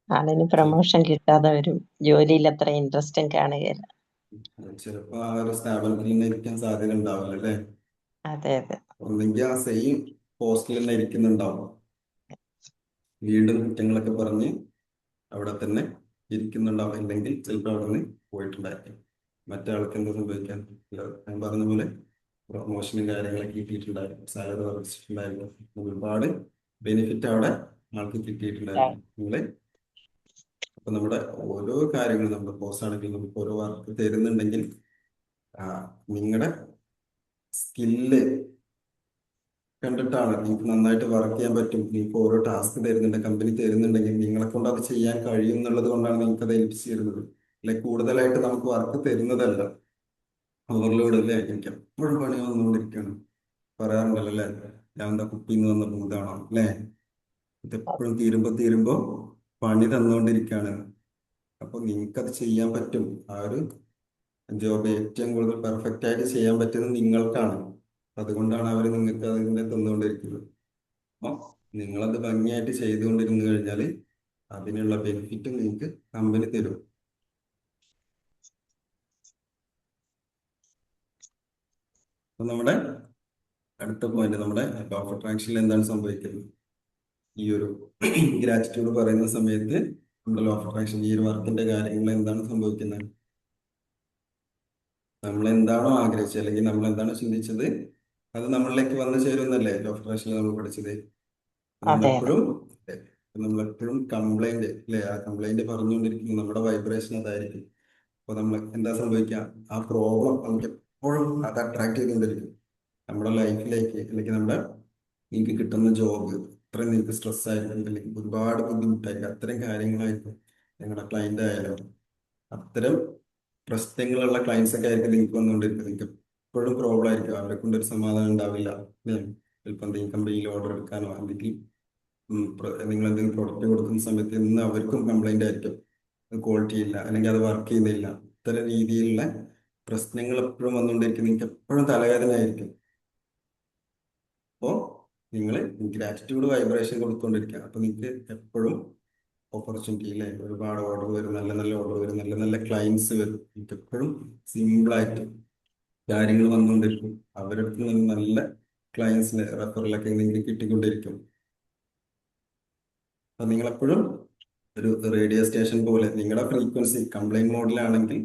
ആളിന് പ്രൊമോഷൻ കിട്ടാതെ വരും, ജോലിയിൽ അത്ര ഇൻട്രസ്റ്റും കാണുകയില്ല. ചിലപ്പോ ആ ഒരു സ്ഥാപനത്തിൽ തന്നെ ഇരിക്കാൻ സാധ്യത ഉണ്ടാവില്ല അല്ലേ. അതെ അതെ. ഒന്നെങ്കിൽ ആ സെയിം പോസ്റ്റിൽ തന്നെ ഇരിക്കുന്നുണ്ടാവും, വീണ്ടും കുറ്റങ്ങളൊക്കെ പറഞ്ഞ് അവിടെ തന്നെ ഇരിക്കുന്നുണ്ടാവും, അല്ലെങ്കിൽ ചിലപ്പോൾ അവിടെ നിന്ന് പോയിട്ടുണ്ടായിരിക്കും. മറ്റാൾക്ക് എന്താ സംഭവിക്കാൻ? ഞാൻ പറഞ്ഞ പോലെ പ്രൊമോഷനും കാര്യങ്ങളൊക്കെ കിട്ടിയിട്ടുണ്ടായിരുന്നു, സാലറി വർദ്ധിച്ചിട്ടുണ്ടായിരുന്നു, ഒരുപാട് ബെനിഫിറ്റ് അവിടെ ആൾക്ക് കിട്ടിയിട്ടുണ്ടായിരുന്നു. നിങ്ങള് അപ്പൊ നമ്മുടെ ഓരോ കാര്യങ്ങളും, നമ്മുടെ ബോസ് ആണെങ്കിൽ നമുക്ക് ഓരോ വർക്ക് തരുന്നുണ്ടെങ്കിൽ നിങ്ങളുടെ സ്കില്ല് കണ്ടിട്ടാണ്, നിങ്ങൾക്ക് നന്നായിട്ട് വർക്ക് ചെയ്യാൻ പറ്റും, നിങ്ങൾക്ക് ഓരോ ടാസ്ക് തരുന്നുണ്ട്, കമ്പനി തരുന്നുണ്ടെങ്കിൽ നിങ്ങളെ കൊണ്ട് അത് ചെയ്യാൻ കഴിയും എന്നുള്ളത് കൊണ്ടാണ് നിങ്ങൾക്ക് അത് ഏൽപ്പിച്ചു തരുന്നത്. അല്ലെ കൂടുതലായിട്ട് നമുക്ക് വർക്ക് തരുന്നതല്ല. ഓവർലോഡ് അല്ലേ, എനിക്ക് എപ്പോഴും പണി വന്നുകൊണ്ടിരിക്കുകയാണ് പറയാറുണ്ടല്ലോ അല്ലേ, ഞാൻ എന്താ കുപ്പിന്ന് വന്ന ഭൂതാണോ അല്ലേ, ഇതെപ്പോഴും തീരുമ്പോ പണി തന്നുകൊണ്ടിരിക്കുകയാണ്. അപ്പൊ നിങ്ങൾക്കത് ചെയ്യാൻ പറ്റും. ആ ഒരു ജോബ് ഏറ്റവും കൂടുതൽ പെർഫെക്റ്റ് ആയിട്ട് ചെയ്യാൻ പറ്റുന്നത് നിങ്ങൾക്കാണ്. അതുകൊണ്ടാണ് അവർ നിങ്ങൾക്ക് അതിനെ തന്നുകൊണ്ടിരിക്കുന്നത്. അപ്പൊ നിങ്ങളത് ഭംഗിയായിട്ട് ചെയ്തുകൊണ്ടിരുന്നു കഴിഞ്ഞാൽ അതിനുള്ള ബെനിഫിറ്റ് നിങ്ങൾക്ക് കമ്പനി തരും. അപ്പൊ നമ്മുടെ അടുത്ത പോയിന്റ്, നമ്മുടെ ലോ ഓഫ് അട്രാക്ഷനിൽ എന്താണ് സംഭവിക്കുന്നത്? ഈ ഒരു ഗ്രാറ്റിറ്റ്യൂഡ് പറയുന്ന സമയത്ത് നമ്മുടെ ലോ ഓഫ് അട്രാക്ഷൻ, ഈ ഒരു വർക്കിന്റെ കാര്യങ്ങൾ എന്താണ് സംഭവിക്കുന്നത്? നമ്മൾ എന്താണോ ആഗ്രഹിച്ചത് അല്ലെങ്കിൽ നമ്മൾ എന്താണോ ചിന്തിച്ചത് അത് നമ്മളിലേക്ക് വന്നു ചേരുന്നല്ലേ ലോ ഓഫ് അട്രാക്ഷനിൽ നമ്മൾ പഠിച്ചത്. അതെ അതെ. നമ്മളെപ്പോഴും നമ്മളെപ്പോഴും കംപ്ലൈന്റ് അല്ലെ, ആ കംപ്ലൈന്റ് പറഞ്ഞുകൊണ്ടിരിക്കുന്നത് നമ്മുടെ വൈബ്രേഷൻ അതായിരിക്കും. അപ്പൊ നമ്മൾ എന്താ സംഭവിക്കുക, ആ പ്രോബ്ലം നമുക്ക് എപ്പോഴും അത് അട്രാക്ട് ചെയ്തുകൊണ്ടിരിക്കും നമ്മുടെ ലൈഫിലേക്ക്, അല്ലെങ്കിൽ നമ്മുടെ നിങ്ങൾക്ക് കിട്ടുന്ന ജോബ് അത്രയും നിങ്ങൾക്ക് സ്ട്രെസ് ആയിരിക്കും, അല്ലെങ്കിൽ ഒരുപാട് ബുദ്ധിമുട്ടായിരിക്കും, അത്തരം കാര്യങ്ങളായിരിക്കും. നിങ്ങളുടെ ക്ലയന്റ് ആയാലും അത്തരം പ്രശ്നങ്ങളുള്ള ക്ലയൻസ് ഒക്കെ ആയിരിക്കും നിങ്ങൾക്ക് വന്നുകൊണ്ടിരിക്കുന്നത്. നിങ്ങൾക്ക് എപ്പോഴും പ്രോബ്ലം ആയിരിക്കും, അവരെ കൊണ്ട് ഒരു സമാധാനം ഉണ്ടാവില്ല. ചിലപ്പോൾ എന്തെങ്കിലും കമ്പനിയിൽ ഓർഡർ എടുക്കാനോ അല്ലെങ്കിൽ നിങ്ങൾ എന്തെങ്കിലും പ്രൊഡക്റ്റ് കൊടുക്കുന്ന സമയത്ത് ഇന്ന് അവർക്കും കംപ്ലൈന്റ് ആയിരിക്കും, ക്വാളിറ്റി ഇല്ല അല്ലെങ്കിൽ അത് വർക്ക് ചെയ്യുന്നില്ല. ഇത്തരം രീതിയിലുള്ള പ്രശ്നങ്ങൾ എപ്പോഴും വന്നുകൊണ്ടിരിക്കും, നിങ്ങൾക്ക് എപ്പോഴും തലവേദന ആയിരിക്കും. അപ്പോൾ നിങ്ങൾ ഗ്രാറ്റിറ്റ്യൂഡ് വൈബ്രേഷൻ കൊടുത്തുകൊണ്ടിരിക്കുക. അപ്പൊ നിങ്ങൾക്ക് എപ്പോഴും ഓപ്പർച്യൂണിറ്റി ഇല്ലേ, ഒരുപാട് ഓർഡർ വരും, നല്ല നല്ല ഓർഡർ വരും, നല്ല നല്ല ക്ലയൻസ് വരും, നിങ്ങൾക്ക് എപ്പോഴും സിമ്പിളായിട്ട് കാര്യങ്ങൾ വന്നുകൊണ്ടിരിക്കും. അവരുടെ അടുത്ത് നിന്ന് നല്ല ക്ലയൻസിന് റെഫറലൊക്കെ നിങ്ങൾക്ക് കിട്ടിക്കൊണ്ടിരിക്കും. അപ്പൊ നിങ്ങളെപ്പോഴും ഒരു റേഡിയോ സ്റ്റേഷൻ പോലെ നിങ്ങളുടെ ഫ്രീക്വൻസി കംപ്ലൈന്റ് മോഡിലാണെങ്കിൽ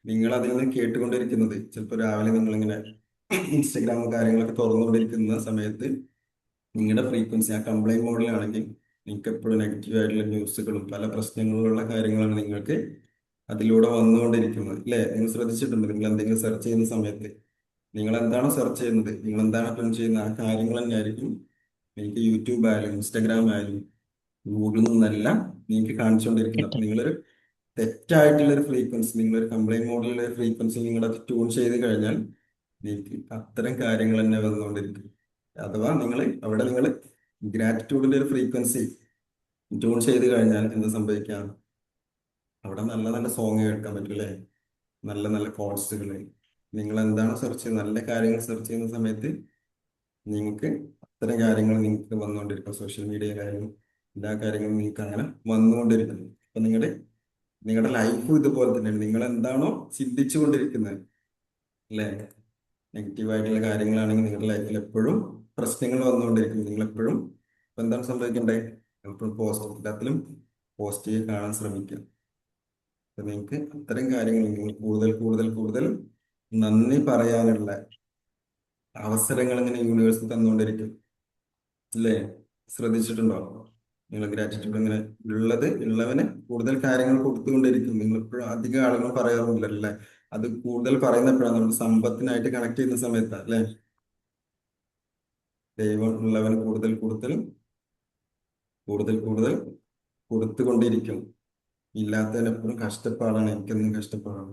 നിങ്ങൾ അതിൽ നിന്ന് കേട്ടുകൊണ്ടിരിക്കുന്നത്, ചിലപ്പോൾ രാവിലെ നിങ്ങളിങ്ങനെ ഇൻസ്റ്റഗ്രാമും കാര്യങ്ങളൊക്കെ തുറന്നുകൊണ്ടിരിക്കുന്ന സമയത്ത് നിങ്ങളുടെ ഫ്രീക്വൻസി ആ കംപ്ലൈന്റ് മോഡിലാണെങ്കിൽ നിങ്ങൾക്ക് എപ്പോഴും നെഗറ്റീവ് ആയിട്ടുള്ള ന്യൂസുകളും പല പ്രശ്നങ്ങളുള്ള കാര്യങ്ങളാണ് നിങ്ങൾക്ക് അതിലൂടെ വന്നുകൊണ്ടിരിക്കുന്നത് അല്ലേ. നിങ്ങൾ ശ്രദ്ധിച്ചിട്ടുണ്ട്, നിങ്ങൾ എന്തെങ്കിലും സെർച്ച് ചെയ്യുന്ന സമയത്ത് നിങ്ങൾ എന്താണോ സെർച്ച് ചെയ്യുന്നത്, നിങ്ങൾ എന്താണ് അറ്റൻഡ് ചെയ്യുന്ന ആ കാര്യങ്ങൾ തന്നെയായിരിക്കും നിങ്ങൾക്ക് യൂട്യൂബ് ആയാലും ഇൻസ്റ്റാഗ്രാം ആയാലും ഗൂഗിളിൽ നിന്നെല്ലാം നിങ്ങൾക്ക് കാണിച്ചുകൊണ്ടിരിക്കുന്നത്. അപ്പൊ കിട്ടും. നിങ്ങളൊരു തെറ്റായിട്ടുള്ള ഒരു ഫ്രീക്വൻസി, നിങ്ങളൊരു കംപ്ലൈന്റ് മോഡിലുള്ള ഒരു ഫ്രീക്വൻസി നിങ്ങളത് ട്യൂൺ ചെയ്ത് കഴിഞ്ഞാൽ നിങ്ങൾക്ക് അത്തരം കാര്യങ്ങൾ തന്നെ വന്നുകൊണ്ടിരിക്കും. അഥവാ നിങ്ങൾ ഗ്രാറ്റിറ്റ്യൂഡിന്റെ ഒരു ഫ്രീക്വൻസി ട്യൂൺ ചെയ്ത് കഴിഞ്ഞാൽ എന്ത് സംഭവിക്കാം, അവിടെ നല്ല നല്ല സോങ് കേൾക്കാൻ പറ്റും അല്ലേ, നല്ല നല്ല കോഴ്സുകൾ, നിങ്ങൾ എന്താണ് സെർച്ച് ചെയ്യുന്നത്, നല്ല കാര്യങ്ങൾ സെർച്ച് ചെയ്യുന്ന സമയത്ത് നിങ്ങൾക്ക് അത്തരം കാര്യങ്ങൾ നിങ്ങൾക്ക് വന്നുകൊണ്ടിരിക്കും. സോഷ്യൽ മീഡിയയിലായാലും എല്ലാ കാര്യങ്ങളും നിങ്ങൾക്ക് അങ്ങനെ വന്നുകൊണ്ടിരിക്കും. അപ്പൊ നിങ്ങളുടെ ലൈഫും ഇതുപോലെ തന്നെയാണ്, നിങ്ങൾ എന്താണോ ചിന്തിച്ചു കൊണ്ടിരിക്കുന്നത് അല്ലേ, നെഗറ്റീവ് ആയിട്ടുള്ള കാര്യങ്ങളാണെങ്കിൽ നിങ്ങളുടെ ലൈഫിൽ എപ്പോഴും പ്രശ്നങ്ങൾ വന്നുകൊണ്ടിരിക്കും. നിങ്ങൾ എപ്പോഴും ഇപ്പൊ എന്താണ് സംഭവിക്കണ്ടേ, എപ്പോഴും പോസിറ്റീവ്, എല്ലാത്തിലും പോസിറ്റീവ് കാണാൻ ശ്രമിക്കുക. അപ്പൊ നിങ്ങൾക്ക് അത്തരം കാര്യങ്ങൾ നിങ്ങൾ കൂടുതൽ കൂടുതൽ കൂടുതൽ നന്ദി പറയാനുള്ള അവസരങ്ങൾ ഇങ്ങനെ യൂണിവേഴ്സിൽ തന്നുകൊണ്ടിരിക്കും. അല്ലേ? ശ്രദ്ധിച്ചിട്ടുണ്ടോ? നിങ്ങൾ ഗ്രാറ്റിറ്റ്യൂഡ് ഇങ്ങനെ ഉള്ളവന് കൂടുതൽ കാര്യങ്ങൾ കൊടുത്തുകൊണ്ടിരിക്കും. നിങ്ങൾ ഇപ്പോഴും അധികം ആളുകൾ പറയാറുമില്ല അല്ലേ? അത് കൂടുതൽ പറയുന്നപ്പോഴാണ് നമ്മൾ സമ്പത്തിനായിട്ട് കണക്ട് ചെയ്യുന്ന സമയത്താണ് അല്ലേ? ദൈവം ഉള്ളവന് കൂടുതൽ കൂടുതൽ കൂടുതൽ കൂടുതൽ കൊടുത്തുകൊണ്ടിരിക്കും. ഇല്ലാത്തവന് എപ്പോഴും കഷ്ടപ്പാടാണ്, എനിക്കെന്നും കഷ്ടപ്പാടാണ്.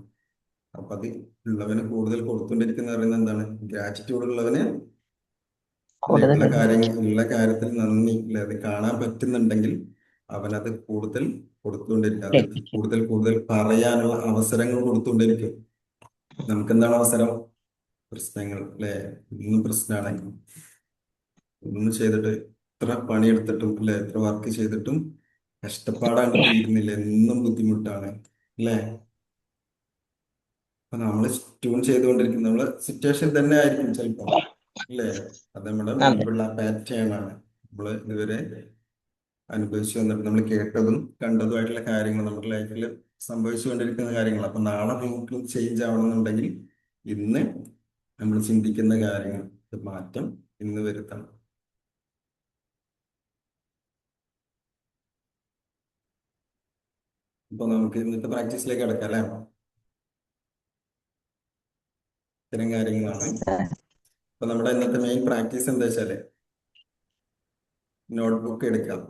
അപ്പൊ അത് ഉള്ളവന് കൂടുതൽ കൊടുത്തുകൊണ്ടിരിക്കുന്ന പറയുന്നത് എന്താണ്? ഗ്രാറ്റിറ്റ്യൂഡ് ഉള്ളവന് അല്ലെ, കൂടുതൽ ലഭിക്കും. ഉള്ള കാര്യത്തിൽ നന്ദി അല്ലെ, അത് കാണാൻ പറ്റുന്നുണ്ടെങ്കിൽ അവനത് കൂടുതൽ കൊടുത്തുകൊണ്ടിരിക്കും. അത് ലഭിക്കും. കൂടുതൽ കൂടുതൽ പറയാനുള്ള അവസരങ്ങൾ കൊടുത്തുകൊണ്ടിരിക്കും. നമുക്ക് എന്താണ് അവസരം? പ്രശ്നങ്ങൾ അല്ലെ? ഇന്നും പ്രശ്നമാണ്. ഒന്നും ചെയ്തിട്ട് എത്ര പണിയെടുത്തിട്ടും അല്ലെ, എത്ര വർക്ക് ചെയ്തിട്ടും കഷ്ടപ്പാടാണ്, തീരുന്നില്ല. എന്നും ബുദ്ധിമുട്ടാണ് അല്ലെ? അപ്പൊ നമ്മൾ ട്യൂൺ ചെയ്തുകൊണ്ടിരിക്കും, നമ്മളെ സിറ്റുവേഷൻ തന്നെ ആയിരിക്കും ചിലപ്പോ അല്ലേ? അത് നമ്മുടെ അതെ. മുൻപുള്ള പാറ്റേൺ ആണ്. നമ്മൾ ഇതുവരെ അനുഭവിച്ചു വന്നിട്ട് നമ്മൾ കേട്ടതും കണ്ടതുമായിട്ടുള്ള കാര്യങ്ങൾ നമ്മുടെ ലൈഫിൽ സംഭവിച്ചുകൊണ്ടിരിക്കുന്ന കാര്യങ്ങൾ. അപ്പൊ നാളെ നമുക്ക് ചേഞ്ച് ആവണമെന്നുണ്ടെങ്കിൽ ഇന്ന് നമ്മൾ ചിന്തിക്കുന്ന കാര്യങ്ങൾ മാറ്റം ഇന്ന് വരുത്തണം. ഇപ്പൊ നമുക്ക് ഇന്നത്തെ പ്രാക്ടീസിലേക്ക് കിടക്കാം അല്ലേ? ഇത്തരം കാര്യങ്ങളാണ്. അപ്പൊ നമ്മുടെ ഇന്നത്തെ മെയിൻ പ്രാക്ടീസ് എന്താ വെച്ചാല് നോട്ട്ബുക്ക് എടുക്കാം,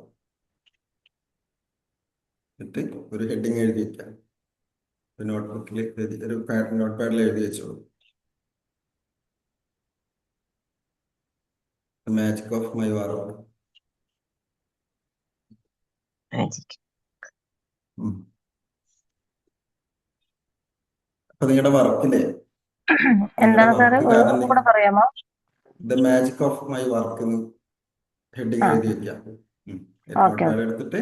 എന്നിട്ട് ഒരു ഹെഡിങ് എഴുതി വെക്കാം. നോട്ട്ബുക്കിൽ ഒരു നോട്ട് പാഡിൽ എഴുതി വെച്ചോളൂ. Magic of my work. Magic. അപ്പൊ നിങ്ങളുടെ വർക്കിലെ നിങ്ങളുടെ എന്താണ് സാറേ, വർക്ക് കാരണം ഒന്നും കൂടെ പറയാമോ? The magic of my work എന്ന് ഹെഡിങ് ആ, എഴുതി വെക്കാം. Not okay. പാഡ് എടുത്തിട്ട്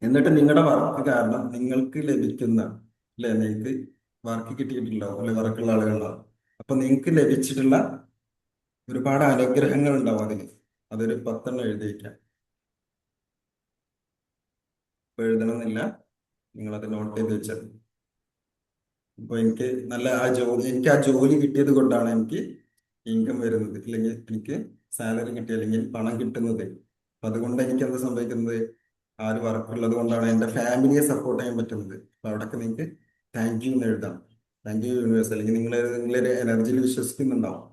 എന്നിട്ട് നിങ്ങളുടെ വർക്ക് കാരണം നിങ്ങൾക്ക് ലഭിക്കുന്ന അല്ലെ, നിങ്ങൾക്ക് വർക്ക് കിട്ടിയിട്ടുണ്ടാവും അല്ലെ, വർക്കുള്ള ആളുകളുണ്ടാവും. അപ്പൊ നിങ്ങൾക്ക് ലഭിച്ചിട്ടുള്ള ഒരുപാട് അനുഗ്രഹങ്ങൾ ഉണ്ടാവും അതിന്. അതൊരു 10 എഴുതി വെക്കാം. ഇപ്പൊ എഴുതണമെന്നില്ല, നിങ്ങളത് നോട്ട് ചെയ്ത് വെച്ചാൽ. ഇപ്പൊ എനിക്ക് ആ ജോലി കിട്ടിയത് കൊണ്ടാണ് എനിക്ക് ഇൻകം വരുന്നത്, ഇല്ലെങ്കിൽ എനിക്ക് സാലറി കിട്ടി, അല്ലെങ്കിൽ പണം കിട്ടുന്നത്. അപ്പൊ അതുകൊണ്ട് എനിക്ക് എന്താ സംഭവിക്കുന്നത്? ആ ഒരു വർക്ക് ഉള്ളത് കൊണ്ടാണ് എന്റെ ഫാമിലിയെ സപ്പോർട്ട് ചെയ്യാൻ പറ്റുന്നത്. അപ്പൊ അവിടൊക്കെ നിങ്ങൾക്ക് താങ്ക് യു എന്ന് എഴുതാം. Thank you universe. അല്ലെങ്കിൽ നിങ്ങളൊരു എനർജിയിൽ വിശ്വസിക്കുന്നുണ്ടാവും,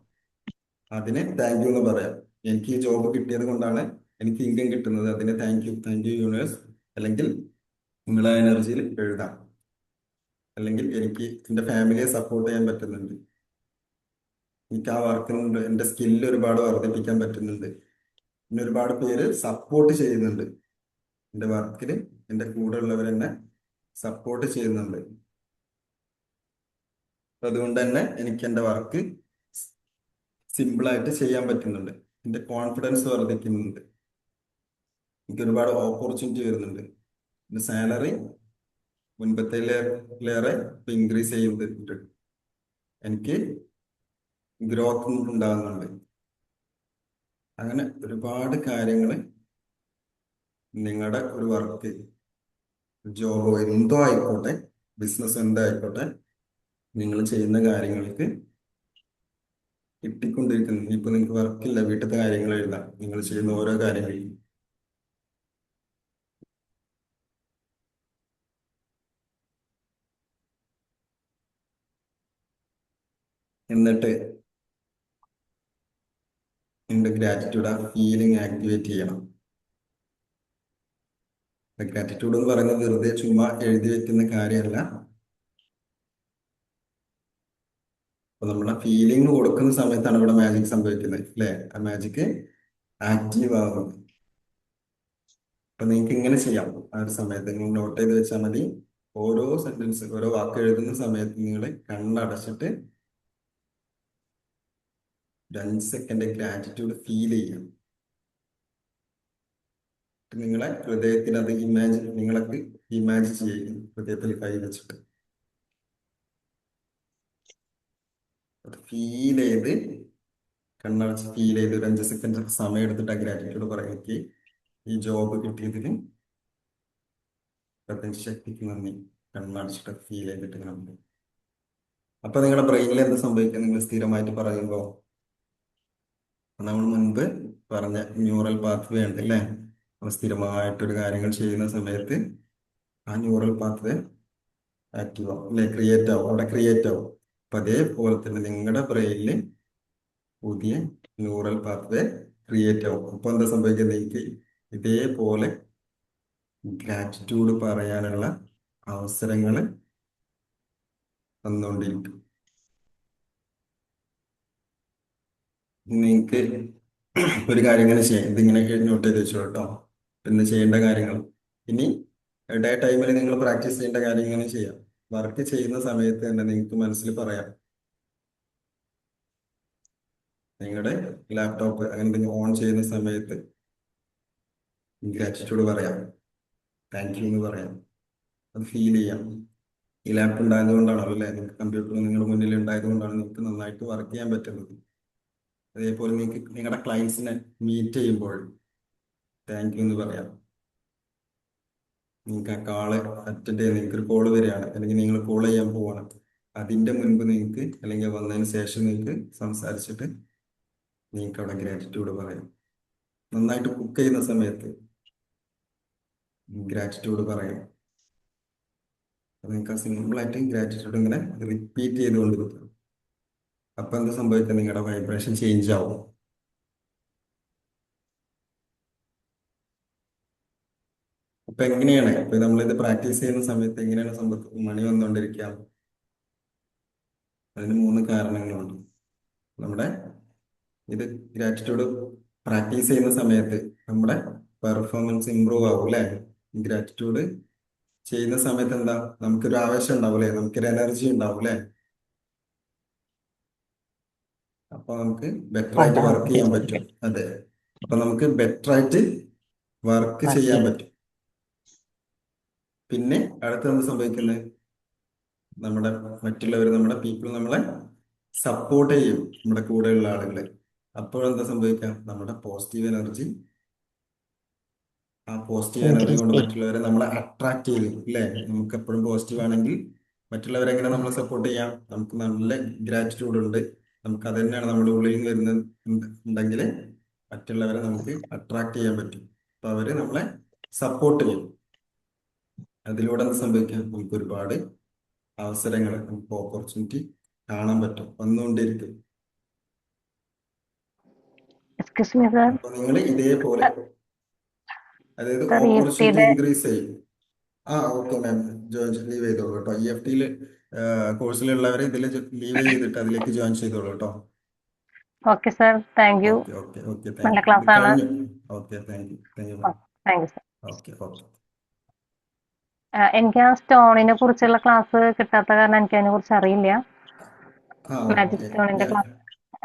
അതിന് താങ്ക് യു എന്ന് പറയാം. എനിക്ക് ഈ ജോബ് കിട്ടിയത് കൊണ്ടാണ് എനിക്ക് ഇൻകം കിട്ടുന്നത്, അതിന് താങ്ക് യു യൂണിവേഴ്സ്. അല്ലെങ്കിൽ നിങ്ങളെ എനർജിയിൽ എഴുതാം. അല്ലെങ്കിൽ എനിക്ക് എന്റെ ഫാമിലിയെ സപ്പോർട്ട് ചെയ്യാൻ പറ്റുന്നുണ്ട്, എനിക്ക് ആ വർക്കിനുണ്ട്, എന്റെ സ്കില്ല് ഒരുപാട് വർദ്ധിപ്പിക്കാൻ പറ്റുന്നുണ്ട്, പിന്നെ ഒരുപാട് പേര് സപ്പോർട്ട് ചെയ്യുന്നുണ്ട് എന്റെ വർക്കിന്, എന്റെ കൂടെ ഉള്ളവർ എന്നെ സപ്പോർട്ട് ചെയ്യുന്നുണ്ട്. അപ്പൊ അതുകൊണ്ട് തന്നെ എനിക്ക് എന്റെ വർക്ക് സിമ്പിളായിട്ട് ചെയ്യാൻ പറ്റുന്നുണ്ട്, എന്റെ കോൺഫിഡൻസ് വർദ്ധിക്കുന്നുണ്ട്, എനിക്ക് ഒരുപാട് ഓപ്പർച്യൂണിറ്റി വരുന്നുണ്ട്, എന്റെ സാലറി മുൻപത്തേലേറെ ഇൻക്രീസ് ചെയ്തിട്ടുണ്ട്, എനിക്ക് ഗ്രോത്ത് ഉണ്ടാകുന്നുണ്ട്. അങ്ങനെ ഒരുപാട് കാര്യങ്ങൾ നിങ്ങളുടെ ഒരു വർക്ക്, ജോബോ എന്തോ ആയിക്കോട്ടെ, ബിസിനസ് എന്തോ ആയിക്കോട്ടെ, നിങ്ങൾ ചെയ്യുന്ന കാര്യങ്ങൾക്ക് കിട്ടിക്കൊണ്ടിരിക്കുന്നു. ഇപ്പൊ നിങ്ങൾക്ക് വർക്കില്ല, വീട്ടിലത്തെ കാര്യങ്ങൾ എഴുതാം, നിങ്ങൾ ചെയ്യുന്ന ഓരോ കാര്യങ്ങളും. എന്നിട്ട് നിങ്ങളുടെ ഗ്രാറ്റിറ്റ്യൂഡ്, ആ ഫീലിംഗ് ആക്ടിവേറ്റ് ചെയ്യണം. ഗ്രാറ്റിറ്റ്യൂഡ് എന്ന് പറയുന്നത് വെറുതെ ചുമ്മാ എഴുതി വെക്കുന്ന കാര്യമല്ല. അപ്പൊ നമ്മുടെ ഫീലിംഗ് കൊടുക്കുന്ന സമയത്താണ് ഇവിടെ മാജിക് സംഭവിക്കുന്നത് അല്ലെ? ആ മാജിക് ആക്റ്റീവ് ആവുന്നത്. അപ്പൊ നിങ്ങൾക്ക് ഇങ്ങനെ ചെയ്യാം. ആ ഒരു സമയത്ത് നിങ്ങൾ നോട്ട് ചെയ്ത് വെച്ചാൽ മതി. ഓരോ സെന്റൻസ്, ഓരോ വാക്ക് എഴുതുന്ന സമയത്ത് നിങ്ങൾ കണ്ണടച്ചിട്ട് 5 സെക്കൻഡ് ഗ്രാറ്റിറ്റ്യൂഡ് ഫീൽ ചെയ്യാം. നിങ്ങളെ ഹൃദയത്തിൽ അത് നിങ്ങൾക്ക് ഇമാജിൻ ചെയ്യും, ഹൃദയത്തിൽ കൈ വെച്ചിട്ട് അത് ഫീൽ ചെയ്ത്, കണ്ണടച്ച് ഫീൽ ചെയ്ത് ഒരു 5 സെക്കൻഡ് സമയം എടുത്തിട്ട് ആ ഗ്രാറ്റിറ്റ്യൂഡ് പറയാം. എനിക്ക് ഈ ജോബ് കിട്ടിയതിന് പ്രപഞ്ച ശക്തിക്ക് നന്ദി. കണ്ണടച്ചിട്ട് ഫീൽ ചെയ്തിട്ട് ഇങ്ങനെ ഉണ്ട്. അപ്പൊ നിങ്ങളുടെ ബ്രെയിനിൽ എന്ത് സംഭവിക്കും? നിങ്ങൾ സ്ഥിരമായിട്ട് പറയുമ്പോൾ, നമ്മൾ മുൻപ് പറഞ്ഞ ന്യൂറൽ പാത്വേ ഉണ്ട് അല്ലേ? നമ്മൾ സ്ഥിരമായിട്ടൊരു കാര്യങ്ങൾ ചെയ്യുന്ന സമയത്ത് ആ ന്യൂറൽ പാത്വേ ആക്റ്റീവ് ആവും അല്ലെ, ക്രിയേറ്റ് ആവും, അവിടെ ക്രിയേറ്റ് ആവും. അപ്പൊ അതേപോലെ തന്നെ നിങ്ങളുടെ ബ്രെയിനിൽ പുതിയ ന്യൂറൽ പാത്വേ ക്രിയേറ്റ് ആവും. അപ്പൊ എന്താ സംഭവിക്കുന്നത്? എനിക്ക് ഇതേപോലെ ഗ്രാറ്റിറ്റ്യൂഡ് പറയാനുള്ള അവസരങ്ങൾ വന്നുകൊണ്ടിരിക്കും. നിങ്ങൾക്ക് ഒരു കാര്യം ഇങ്ങനെ ചെയ്യാം, ഇതിങ്ങനെ നോട്ട് ചെയ്ത് വെച്ചോ കേട്ടോ. ഇന്ന് ചെയ്യേണ്ട കാര്യങ്ങൾ ഇനി ഡേ ടൈമിൽ നിങ്ങൾ പ്രാക്ടീസ് ചെയ്യേണ്ട കാര്യം ഇങ്ങനെ ചെയ്യാം. വർക്ക് ചെയ്യുന്ന സമയത്ത് തന്നെ നിങ്ങൾക്ക് മനസ്സിൽ പറയാം, നിങ്ങളുടെ ലാപ്ടോപ്പ് അങ്ങനെ എന്തെങ്കിലും ഓൺ ചെയ്യുന്ന സമയത്ത് ഗ്രാറ്റിറ്റ്യൂഡ് പറയാം, താങ്ക് യു എന്ന് പറയാം. അത് ഫീൽ ചെയ്യാം. ഈ ലാപ്പ് ഉണ്ടായത് കൊണ്ടാണല്ലോ അല്ലേ, നിങ്ങൾക്ക് കമ്പ്യൂട്ടർ നിങ്ങളുടെ മുന്നിൽ ഉണ്ടായത് കൊണ്ടാണ് നിങ്ങൾക്ക് നന്നായിട്ട് വർക്ക് ചെയ്യാൻ പറ്റുന്നത്. അതേപോലെ നിങ്ങൾക്ക് നിങ്ങളുടെ ക്ലയൻസിനെ മീറ്റ് ചെയ്യുമ്പോൾ താങ്ക് യു എന്ന് പറയാം. നിങ്ങൾക്ക് ആ കാള് അറ്റൻഡ് ചെയ്യാൻ നിങ്ങൾക്ക് ഒരു കോള് വരികയാണ്, അല്ലെങ്കിൽ നിങ്ങൾ കോൾ ചെയ്യാൻ പോവാണ്, അതിന്റെ മുൻപ് നിങ്ങൾക്ക് അല്ലെങ്കിൽ വന്നതിന് ശേഷം നിങ്ങൾക്ക് സംസാരിച്ചിട്ട് നിങ്ങൾക്ക് അവിടെ ഗ്രാറ്റിറ്റ്യൂഡ് പറയാം. നന്നായിട്ട് കുക്ക് ചെയ്യുന്ന സമയത്ത് ഗ്രാറ്റിറ്റ്യൂഡ് പറയാം. നിങ്ങൾക്ക് ആ സിമ്പിളായിട്ട് ഗ്രാറ്റിറ്റ്യൂഡ് ഇങ്ങനെ റിപ്പീറ്റ് ചെയ്തുകൊണ്ടിരിക്കും. അപ്പൊ എന്താ സംഭവിക്കുക? നിങ്ങളുടെ വൈബ്രേഷൻ ചേഞ്ച് ആവും. അപ്പൊ എങ്ങനെയാണ് ഇപ്പൊ നമ്മളിത് പ്രാക്ടീസ് ചെയ്യുന്ന സമയത്ത് എങ്ങനെയാണ് സംഭവിക്കുന്നത്? മണി വന്നുകൊണ്ടിരിക്കുക. അതിന് മൂന്ന് കാരണങ്ങളുണ്ട്. നമ്മുടെ ഇത് ഗ്രാറ്റിറ്റ്യൂഡ് പ്രാക്ടീസ് ചെയ്യുന്ന സമയത്ത് നമ്മുടെ പെർഫോമൻസ് ഇമ്പ്രൂവ് ആവും അല്ലേ? ഗ്രാറ്റിറ്റ്യൂഡ് ചെയ്യുന്ന സമയത്ത് എന്താ, നമുക്കൊരു ആവേശം ഉണ്ടാവും അല്ലേ, നമുക്കൊരു എനർജി ഉണ്ടാവും അല്ലേ? അപ്പൊ നമുക്ക് ബെറ്റർ ആയിട്ട് ഉണ്ടാവും വർക്ക് ചെയ്യാൻ പറ്റും. തീർച്ചയായിട്ടും. അതെ, അപ്പൊ നമുക്ക് ബെറ്റർ ആയിട്ട് വർക്ക് വർക്ക് ചെയ്യാൻ ചെയ്യാം. പറ്റും. പിന്നെ അടുത്ത് എന്ത് സംഭവിക്കുന്നത്? നമ്മുടെ മറ്റുള്ളവർ, നമ്മുടെ പീപ്പിൾ നമ്മളെ സപ്പോർട്ട് ചെയ്യും, നമ്മുടെ കൂടെയുള്ള ആളുകളെ. അപ്പോഴെന്താ സംഭവിക്കുക? നമ്മുടെ പോസിറ്റീവ് എനർജി, ആ പോസിറ്റീവ് എനർജി ഇൻക്രീസ് കൊണ്ട് ചെയ്യും. മറ്റുള്ളവരെ നമ്മളെ അട്രാക്ട് ചെയ്യും അല്ലേ? നമുക്ക് എപ്പോഴും പോസിറ്റീവ് ആണെങ്കിൽ മറ്റുള്ളവരെ എങ്ങനെ നമ്മൾ സപ്പോർട്ട് ചെയ്യാം? നമുക്ക് നല്ല ഗ്രാറ്റിറ്റ്യൂഡ് ഉണ്ട്, നമുക്ക് അത് തന്നെയാണ് നമ്മുടെ ഉള്ളിൽ നിന്ന് വരുന്നത് ഉണ്ടെങ്കിൽ മറ്റുള്ളവരെ നമുക്ക് അട്രാക്ട് ചെയ്യാൻ പറ്റും. അപ്പൊ അവര് നമ്മളെ സപ്പോർട്ട് ചെയ്യും. അതിലൂടെ എന്ത് സംഭവിക്കാം? നമുക്ക് ഒരുപാട് അവസരങ്ങൾ, നമുക്ക് ഓപ്പർച്യൂണിറ്റി കാണാൻ പറ്റും, വന്നുകൊണ്ടിരിക്കും. Excuse me sir. അപ്പൊ നിങ്ങൾ ഇതേപോലെ, അതായത് സർ ഓപ്പർച്യൂണിറ്റി EFTയുടെ ഇൻക്രീസ് ചെയ്യും. ആ ഓക്കെ മാം, ജോയിൻ ലീവ് ചെയ്തോളൂ കേട്ടോ. EFT കോഴ്സിലുള്ളവർ ഇതിൽ ലീവ് ചെയ്തിട്ട് അതിലേക്ക് ജോയിൻ ചെയ്തോളൂ കേട്ടോ. Okay sir, thank you. Okay okay okay, thank നല്ല യു. ഇത് ക്ലാസ് ആണ്. കഴിഞ്ഞു. Okay, thank you ma'am. Thank you sir. Okay okay. എനിക്ക് ആ സ്റ്റോണിനെ കുറിച്ചുള്ള ക്ലാസ് കിട്ടാത്ത കാരണം എനിക്ക് അതിനെ കുറിച്ച് അറിയില്ല. ആ മാജിക് ഓക്കെ, സ്റ്റോണിന്റെ ഞാൻ ക്ലാസ്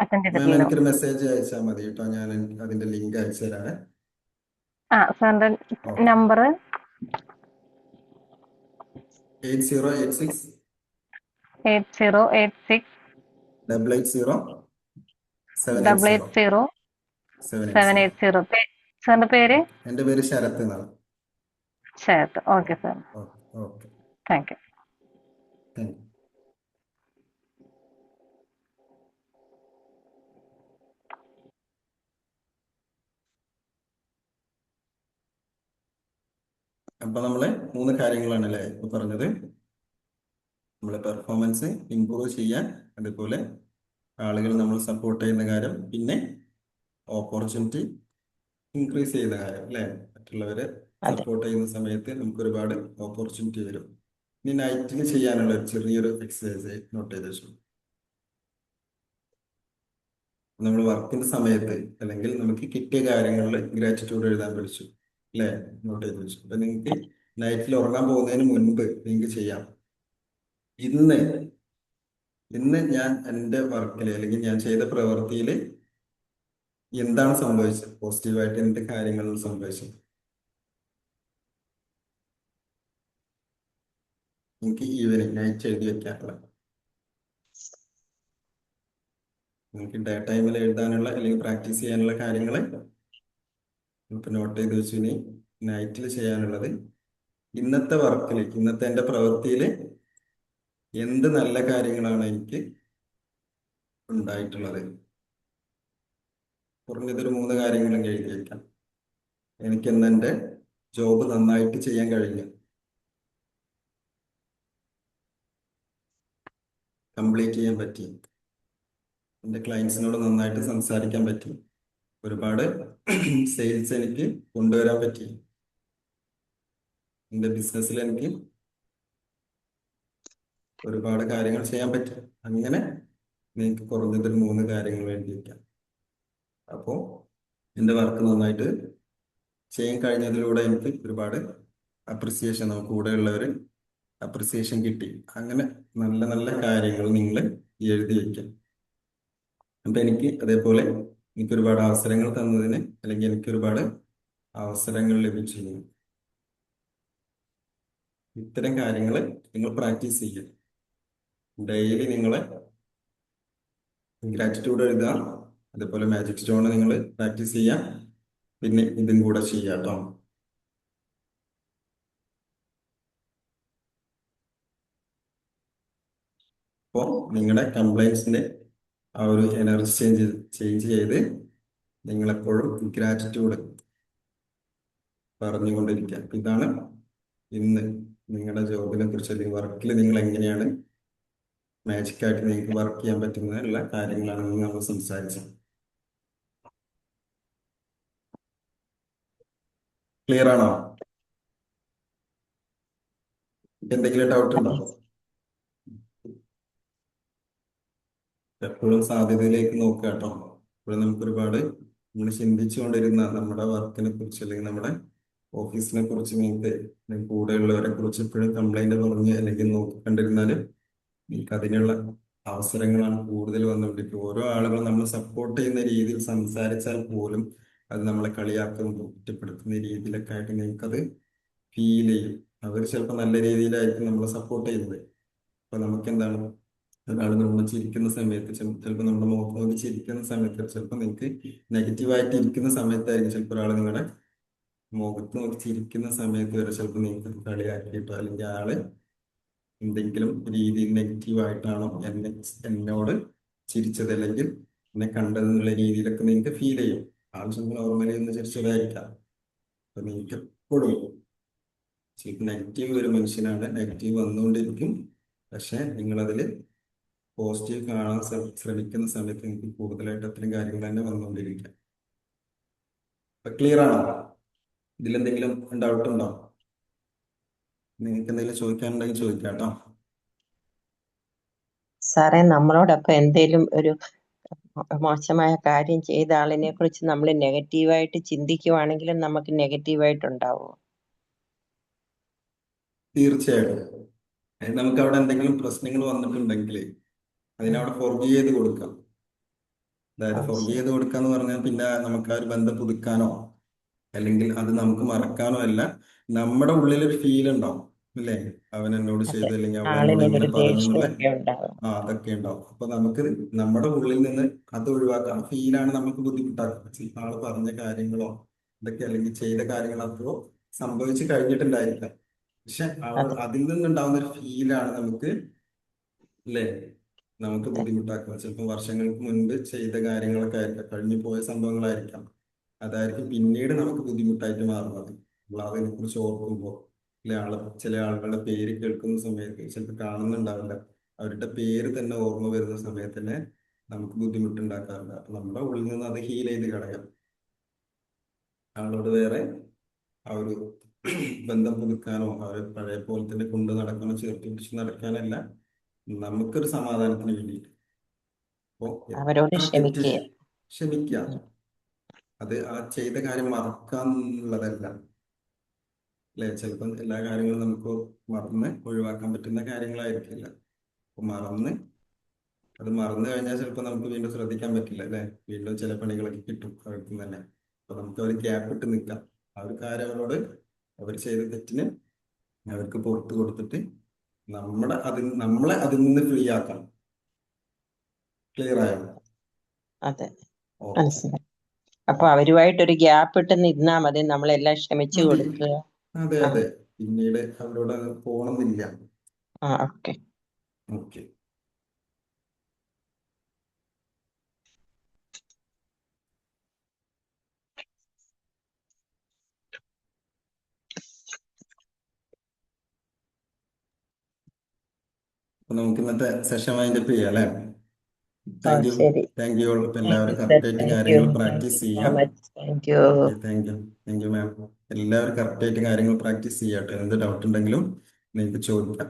അറ്റൻഡ് മാം ചെയ്തിട്ടില്ലല്ലോ. എനിക്കൊരു മെസ്സേജ് അയച്ചാൽ മതി കേട്ടോ, ഞാൻ അതിന്റെ ലിങ്ക് അയച്ചു തരാം. സാറിന്റെ ഓക്കെ, നമ്പർ 8086 8086 880 780 880 780. 780. സാറിന്റെ പേര്? എൻ്റെ പേര് ശരത് എന്നാണ്. Sharath. Okay sir, okay okay, thank you. Thank you. അപ്പൊ നമ്മള് മൂന്ന് കാര്യങ്ങളാണ് അല്ലേ ഇപ്പൊ പറഞ്ഞത്. നമ്മളെ പെർഫോമൻസ് ഇംപ്രൂവ് ചെയ്യാൻ, അതുപോലെ ആളുകൾ നമ്മൾ സപ്പോർട്ട് ചെയ്യുന്ന കാര്യം, പിന്നെ ഓപ്പർച്യൂണിറ്റി ഇൻക്രീസ് ചെയ്യുന്ന കാര്യം അല്ലേ? മറ്റുള്ളവരെ അതെ. സപ്പോർട്ട് ചെയ്യുന്ന സമയത്ത് നമുക്ക് ഒരുപാട് ഓപ്പർച്യൂണിറ്റി വരും. ഇനി നൈറ്റിൽ ചെയ്യാനുള്ള ഒരു ചെറിയൊരു എക്സസൈസ് നോട്ട് ചെയ്ത് വെച്ചു. നമ്മൾ വർക്കിന്റെ സമയത്ത് അല്ലെങ്കിൽ നമുക്ക് കിട്ടിയ കാര്യങ്ങളിൽ ഗ്രാറ്റിറ്റ്യൂഡ് എഴുതാൻ പഠിച്ചു അല്ലേ? നോട്ട് ചെയ്ത് വെച്ചു. അപ്പൊ നിങ്ങൾക്ക് നൈറ്റിൽ ഉറങ്ങാൻ പോകുന്നതിന് മുൻപ് നിങ്ങൾക്ക് ചെയ്യാം. ഇന്ന് ഇന്ന് ഞാൻ എൻ്റെ വർക്കിൽ അല്ലെങ്കിൽ ഞാൻ ചെയ്ത പ്രവൃത്തിയിൽ എന്താണ് സംഭവിച്ചത്, പോസിറ്റീവായിട്ട് എന്ത് കാര്യങ്ങളിൽ സംഭവിച്ചത്, എനിക്ക് ഈവനിങ് നൈറ്റ് എഴുതി വെക്കാനുള്ള, നിങ്ങൾക്ക് ഡേ ടൈമിൽ എഴുതാനുള്ള അല്ലെങ്കിൽ പ്രാക്ടീസ് ചെയ്യാനുള്ള കാര്യങ്ങൾ നമുക്ക് നോട്ട് ചെയ്ത് വെച്ചു. ഇനി നൈറ്റിൽ ചെയ്യാനുള്ളത്, ഇന്നത്തെ വർക്കിൽ, ഇന്നത്തെ എൻ്റെ പ്രവൃത്തിയിൽ എന്ത് നല്ല കാര്യങ്ങളാണ് എനിക്ക് ഉണ്ടായിട്ടുള്ളത്, കുറഞ്ഞതൊരു 3 കാര്യങ്ങളും എഴുതി വെക്കാം. എനിക്കെന്ന് എൻ്റെ ജോബ് നന്നായിട്ട് ചെയ്യാൻ കഴിഞ്ഞു, കംപ്ലീറ്റ് ചെയ്യാൻ പറ്റി, എൻ്റെ ക്ലയൻസിനോട് നന്നായിട്ട് സംസാരിക്കാൻ പറ്റി, ഒരുപാട് സെയിൽസ് എനിക്ക് കൊണ്ടുവരാൻ പറ്റി, എൻ്റെ ബിസിനസ്സിൽ എനിക്ക് ഒരുപാട് കാര്യങ്ങൾ ചെയ്യാൻ പറ്റി. അങ്ങനെ നിങ്ങൾക്ക് കുറഞ്ഞതൊരു 3 കാര്യങ്ങൾ വേണ്ടി വയ്ക്കാം. അപ്പോൾ എൻ്റെ വർക്ക് നന്നായിട്ട് ചെയ്യാൻ കഴിഞ്ഞതിലൂടെ എനിക്ക് ഒരുപാട് അപ്രിസിയേഷൻ, നമുക്ക് കൂടെയുള്ളവർ അപ്രിസിയേഷൻ കിട്ടി. അങ്ങനെ നല്ല നല്ല കാര്യങ്ങൾ നിങ്ങൾ എഴുതി വയ്ക്കാം. അപ്പൊ എനിക്ക് അതേപോലെ എനിക്ക് ഒരുപാട് അവസരങ്ങൾ തന്നതിന്, അല്ലെങ്കിൽ എനിക്ക് ഒരുപാട് അവസരങ്ങൾ ലഭിച്ചിരുന്നു. ഇത്തരം കാര്യങ്ങൾ നിങ്ങൾ പ്രാക്ടീസ് ചെയ്യുക. ഡെയിലി നിങ്ങൾ ഗ്രാറ്റിറ്റ്യൂഡ് എഴുതുക, അതേപോലെ മാജിക് സ്റ്റോൺ നിങ്ങൾ പ്രാക്ടീസ് ചെയ്യാം, പിന്നെ ഇതും കൂടെ ചെയ്യാം കേട്ടോ. അപ്പോൾ നിങ്ങളുടെ കംപ്ലൈൻസിന്റെ ആ ഒരു എനർജി ചേഞ്ച് ചെയ്ത് നിങ്ങളെപ്പോഴും ഗ്രാറ്റിറ്റ്യൂഡ് പറഞ്ഞുകൊണ്ടിരിക്കുക. ഇതാണ് ഇന്ന് നിങ്ങളുടെ ജോബിനെ കുറിച്ച്, അല്ലെങ്കിൽ വർക്കിൽ നിങ്ങൾ എങ്ങനെയാണ് മാജിക് ആയിട്ട് നിങ്ങൾക്ക് വർക്ക് ചെയ്യാൻ പറ്റുന്നതിനുള്ള കാര്യങ്ങളാണ് ഇന്ന് നമ്മൾ സംസാരിച്ചത്. ക്ലിയർ ആണോ? എന്തെങ്കിലും ഡൗട്ട് ഉണ്ടോ? എപ്പോഴും സാധ്യതയിലേക്ക് നോക്കുക കേട്ടോ. ഇപ്പോൾ നമുക്ക് ഒരുപാട് നമ്മൾ ചിന്തിച്ചുകൊണ്ടിരുന്ന നമ്മുടെ വർക്കിനെ കുറിച്ച്, അല്ലെങ്കിൽ നമ്മുടെ ഓഫീസിനെ കുറിച്ച്, നിങ്ങൾക്ക് കൂടെയുള്ളവരെ കുറിച്ച് എപ്പോഴും കംപ്ലൈന്റ് പറഞ്ഞ് അല്ലെങ്കിൽ നോക്കിക്കണ്ടിരുന്നാൽ നിങ്ങൾക്ക് അതിനുള്ള അവസരങ്ങളാണ് കൂടുതൽ വന്നുകൊണ്ടിരിക്കുക. ഓരോ ആളുകളും നമ്മൾ സപ്പോർട്ട് ചെയ്യുന്ന രീതിയിൽ സംസാരിച്ചാൽ പോലും അത് നമ്മളെ കളിയാക്കുന്ന, കുറ്റപ്പെടുത്തുന്ന രീതിയിലൊക്കെ ആയിട്ട് നിങ്ങൾക്കത് ഫീൽ ചെയ്യും. അവർ ചിലപ്പോൾ നല്ല രീതിയിലായിരിക്കും നമ്മളെ സപ്പോർട്ട് ചെയ്യുന്നത്. അപ്പൊ നമുക്ക് എന്താണ്, ഒരാൾ നമ്മൾ ചിരിക്കുന്ന സമയത്ത്, ചിലപ്പോൾ നമ്മുടെ മുഖത്ത് നോക്കി ചിരിക്കുന്ന സമയത്ത്, ചിലപ്പോൾ നിങ്ങൾക്ക് നെഗറ്റീവായിട്ട് ഇരിക്കുന്ന സമയത്തായിരിക്കും ചിലപ്പോൾ ഒരാൾ നിങ്ങളുടെ മുഖത്ത് നോക്കി ചിരിക്കുന്ന സമയത്ത് വരെ ചിലപ്പോൾ നിങ്ങൾക്ക് കളിയാക്കിയിട്ടോ, അല്ലെങ്കിൽ ആള് എന്തെങ്കിലും രീതിയിൽ നെഗറ്റീവായിട്ടാണോ എന്നോട് ചിരിച്ചത്, അല്ലെങ്കിൽ എന്നെ കണ്ടതെന്നുള്ള രീതിയിലൊക്കെ നിങ്ങൾക്ക് ഫീൽ ചെയ്യും. ആൾ ചിലപ്പോൾ നോർമലി ഒന്ന് ചിരിച്ചതായിരിക്കാം. അപ്പൊ നിങ്ങൾക്ക് എപ്പോഴും ചിലപ്പോൾ നെഗറ്റീവ് ഒരു മനുഷ്യനാണ്, നെഗറ്റീവ് വന്നുകൊണ്ടിരിക്കും. പക്ഷെ നിങ്ങളതിൽ പോസിറ്റീവ് കാണാൻ ശ്രമിക്കുന്ന സമയത്ത് നിങ്ങൾക്ക് കൂടുതലായിട്ട് അത്തരം കാര്യങ്ങൾ തന്നെ വന്നുകൊണ്ടിരിക്കാം. അപ്പൊ ക്ലിയർ ആണോ? ഇതിലെന്തെങ്കിലും ഡൗട്ട് ഉണ്ടോ? നിങ്ങൾക്ക് എന്തെങ്കിലും ചോദിക്കാനുണ്ടെങ്കിൽ ചോദിക്കാം കേട്ടോ. സാറേ, നമ്മളോടൊപ്പം എന്തേലും ഒരു മോശമായ കാര്യം ചെയ്ത ആളിനെ കുറിച്ച് നമ്മൾ നെഗറ്റീവായിട്ട് ചിന്തിക്കുവാണെങ്കിലും നമുക്ക് നെഗറ്റീവായിട്ടുണ്ടാവുമോ? തീർച്ചയായിട്ടും. നമുക്ക് അവിടെ എന്തെങ്കിലും പ്രശ്നങ്ങൾ വന്നിട്ടുണ്ടെങ്കിൽ അതിനവിടെ ഫോർഗീവ് ചെയ്ത് കൊടുക്കാം. അതായത് ഫോർഗീവ് ചെയ്ത് കൊടുക്കുക എന്ന് പറഞ്ഞാൽ പിന്നെ നമുക്ക് ആ ഒരു ബന്ധം പുതുക്കാനോ അല്ലെങ്കിൽ അത് നമുക്ക് മറക്കാനോ അല്ല, നമ്മുടെ ഉള്ളിലൊരു ഫീൽ ഉണ്ടാവും അല്ലേ, അവൻ എന്നോട് ചെയ്തു അല്ലെങ്കിൽ അവൾ എന്നോട് ഇങ്ങനെ ആളിനോടൊരു പറഞ്ഞു എന്നുള്ള ദേഷ്യമൊക്കെ ഉണ്ടാവും. അതൊക്കെ ഉണ്ടാവും. അപ്പൊ നമുക്ക് നമ്മുടെ ഉള്ളിൽ നിന്ന് അത് ഒഴിവാക്കാം. ഫീലാണ് നമുക്ക് ബുദ്ധിമുട്ടാക്കുക. ചിലപ്പോൾ ആള് പറഞ്ഞ കാര്യങ്ങളോ ഇതൊക്കെ, അല്ലെങ്കിൽ ചെയ്ത കാര്യങ്ങൾ അപ്പോ സംഭവിച്ചു കഴിഞ്ഞിട്ടുണ്ടായിരിക്കാം. പക്ഷെ അതിൽ നിന്നുണ്ടാവുന്ന ഒരു ഫീലാണ് നമുക്ക്, അല്ലേ, നമുക്ക് ബുദ്ധിമുട്ടാക്കുക. ചിലപ്പോൾ വർഷങ്ങൾക്ക് മുൻപ് ചെയ്ത കാര്യങ്ങളൊക്കെ ആയിരിക്കാം, കഴിഞ്ഞു പോയ സംഭവങ്ങളായിരിക്കാം. അതായിരിക്കും പിന്നീട് നമുക്ക് ബുദ്ധിമുട്ടായിട്ട് മാറുന്നത്. നമ്മൾ അതിനെ കുറിച്ച് ഓർക്കുമ്പോൾ, ചില ആളുകളുടെ പേര് കേൾക്കുന്ന സമയത്ത് ചിലപ്പോൾ കാണുന്നുണ്ടാവില്ല, അവരുടെ പേര് തന്നെ ഓർമ്മ വരുന്ന സമയത്ത് തന്നെ നമുക്ക് ബുദ്ധിമുട്ടുണ്ടാക്കാറുണ്ട്. അപ്പൊ നമ്മുടെ ഉള്ളിൽ നിന്ന് അത് ഹീൽ ചെയ്ത് കളയാം. ആളോട് വേറെ ആ ഒരു ബന്ധം പുതുക്കാനോ അവരെ പഴയ പോലെ തന്നെ കൊണ്ട് നടക്കാനോ, ചേർത്ത് പിടിച്ച് നടക്കാനല്ല, നമുക്കൊരു സമാധാനത്തിന് വേണ്ടിയിട്ട്. അപ്പോ അവരോട് എത്ര തെറ്റ് ക്ഷമിക്കുക. ക്ഷമിക്കുക, അത് ആ ചെയ്ത കാര്യം മറക്കാന്നുള്ളതല്ല, അല്ലെ. ചിലപ്പം എല്ലാ കാര്യങ്ങളും നമുക്ക് മറന്ന് ഒഴിവാക്കാൻ പറ്റുന്ന കാര്യങ്ങളായിരിക്കില്ല. അപ്പൊ അത് മറന്നു കഴിഞ്ഞാൽ ചിലപ്പോൾ നമുക്ക് വീണ്ടും ശ്രദ്ധിക്കാൻ പറ്റില്ല, അല്ലെ. വീണ്ടും ചില പണികളൊക്കെ കിട്ടും അവർക്ക് തന്നെ. അപ്പൊ നമുക്ക് ഒരു ഗ്യാപ്പ് ഇട്ട് നിൽക്കാം. ആ ഒരു കാര്യം അവരോട്, അവർ ചെയ്ത തെറ്റിന് അവർക്ക് പുറത്തു കൊടുത്തിട്ട് നമ്മളെ അതിൽ നിന്ന് ഫ്രീ ആക്കാം. ക്ലിയർ ആയോ? അതെ, ഓക്കെ. മനസ്സിലായി. അപ്പൊ അവരുമായിട്ടൊരു ഗ്യാപ്പ് ഇട്ട് നിന്നാ മതി, നമ്മളെല്ലാം ക്ഷമിച്ചു മതി. കൊടുക്കുക. അതെ അതെ, പിന്നീട് അവരോട് പോണമെന്നില്ല. ഓക്കെ. ഓക്കെ. അപ്പൊ നമുക്ക് ഇന്നത്തെ സെഷൻ വൈൻഡപ്പ് ചെയ്യാം അല്ലേ? Thank you. ശരി. Thank you. ഇപ്പൊ താങ്ക് എല്ലാവരും യു സർ. കറക്റ്റായിട്ട് താങ്ക് യു. കാര്യങ്ങൾ താങ്ക് പ്രാക്ടീസ് യു സോ ചെയ്യാം. Much. Thank you. Okay, thank you. Thank you ma'am. എല്ലാവരും കറക്റ്റായിട്ട് കാര്യങ്ങൾ പ്രാക്ടീസ് ചെയ്യാട്ടെ. എന്ത് ഡൗട്ട് ഉണ്ടെങ്കിലും നിങ്ങൾക്ക് ചോദിക്കാം.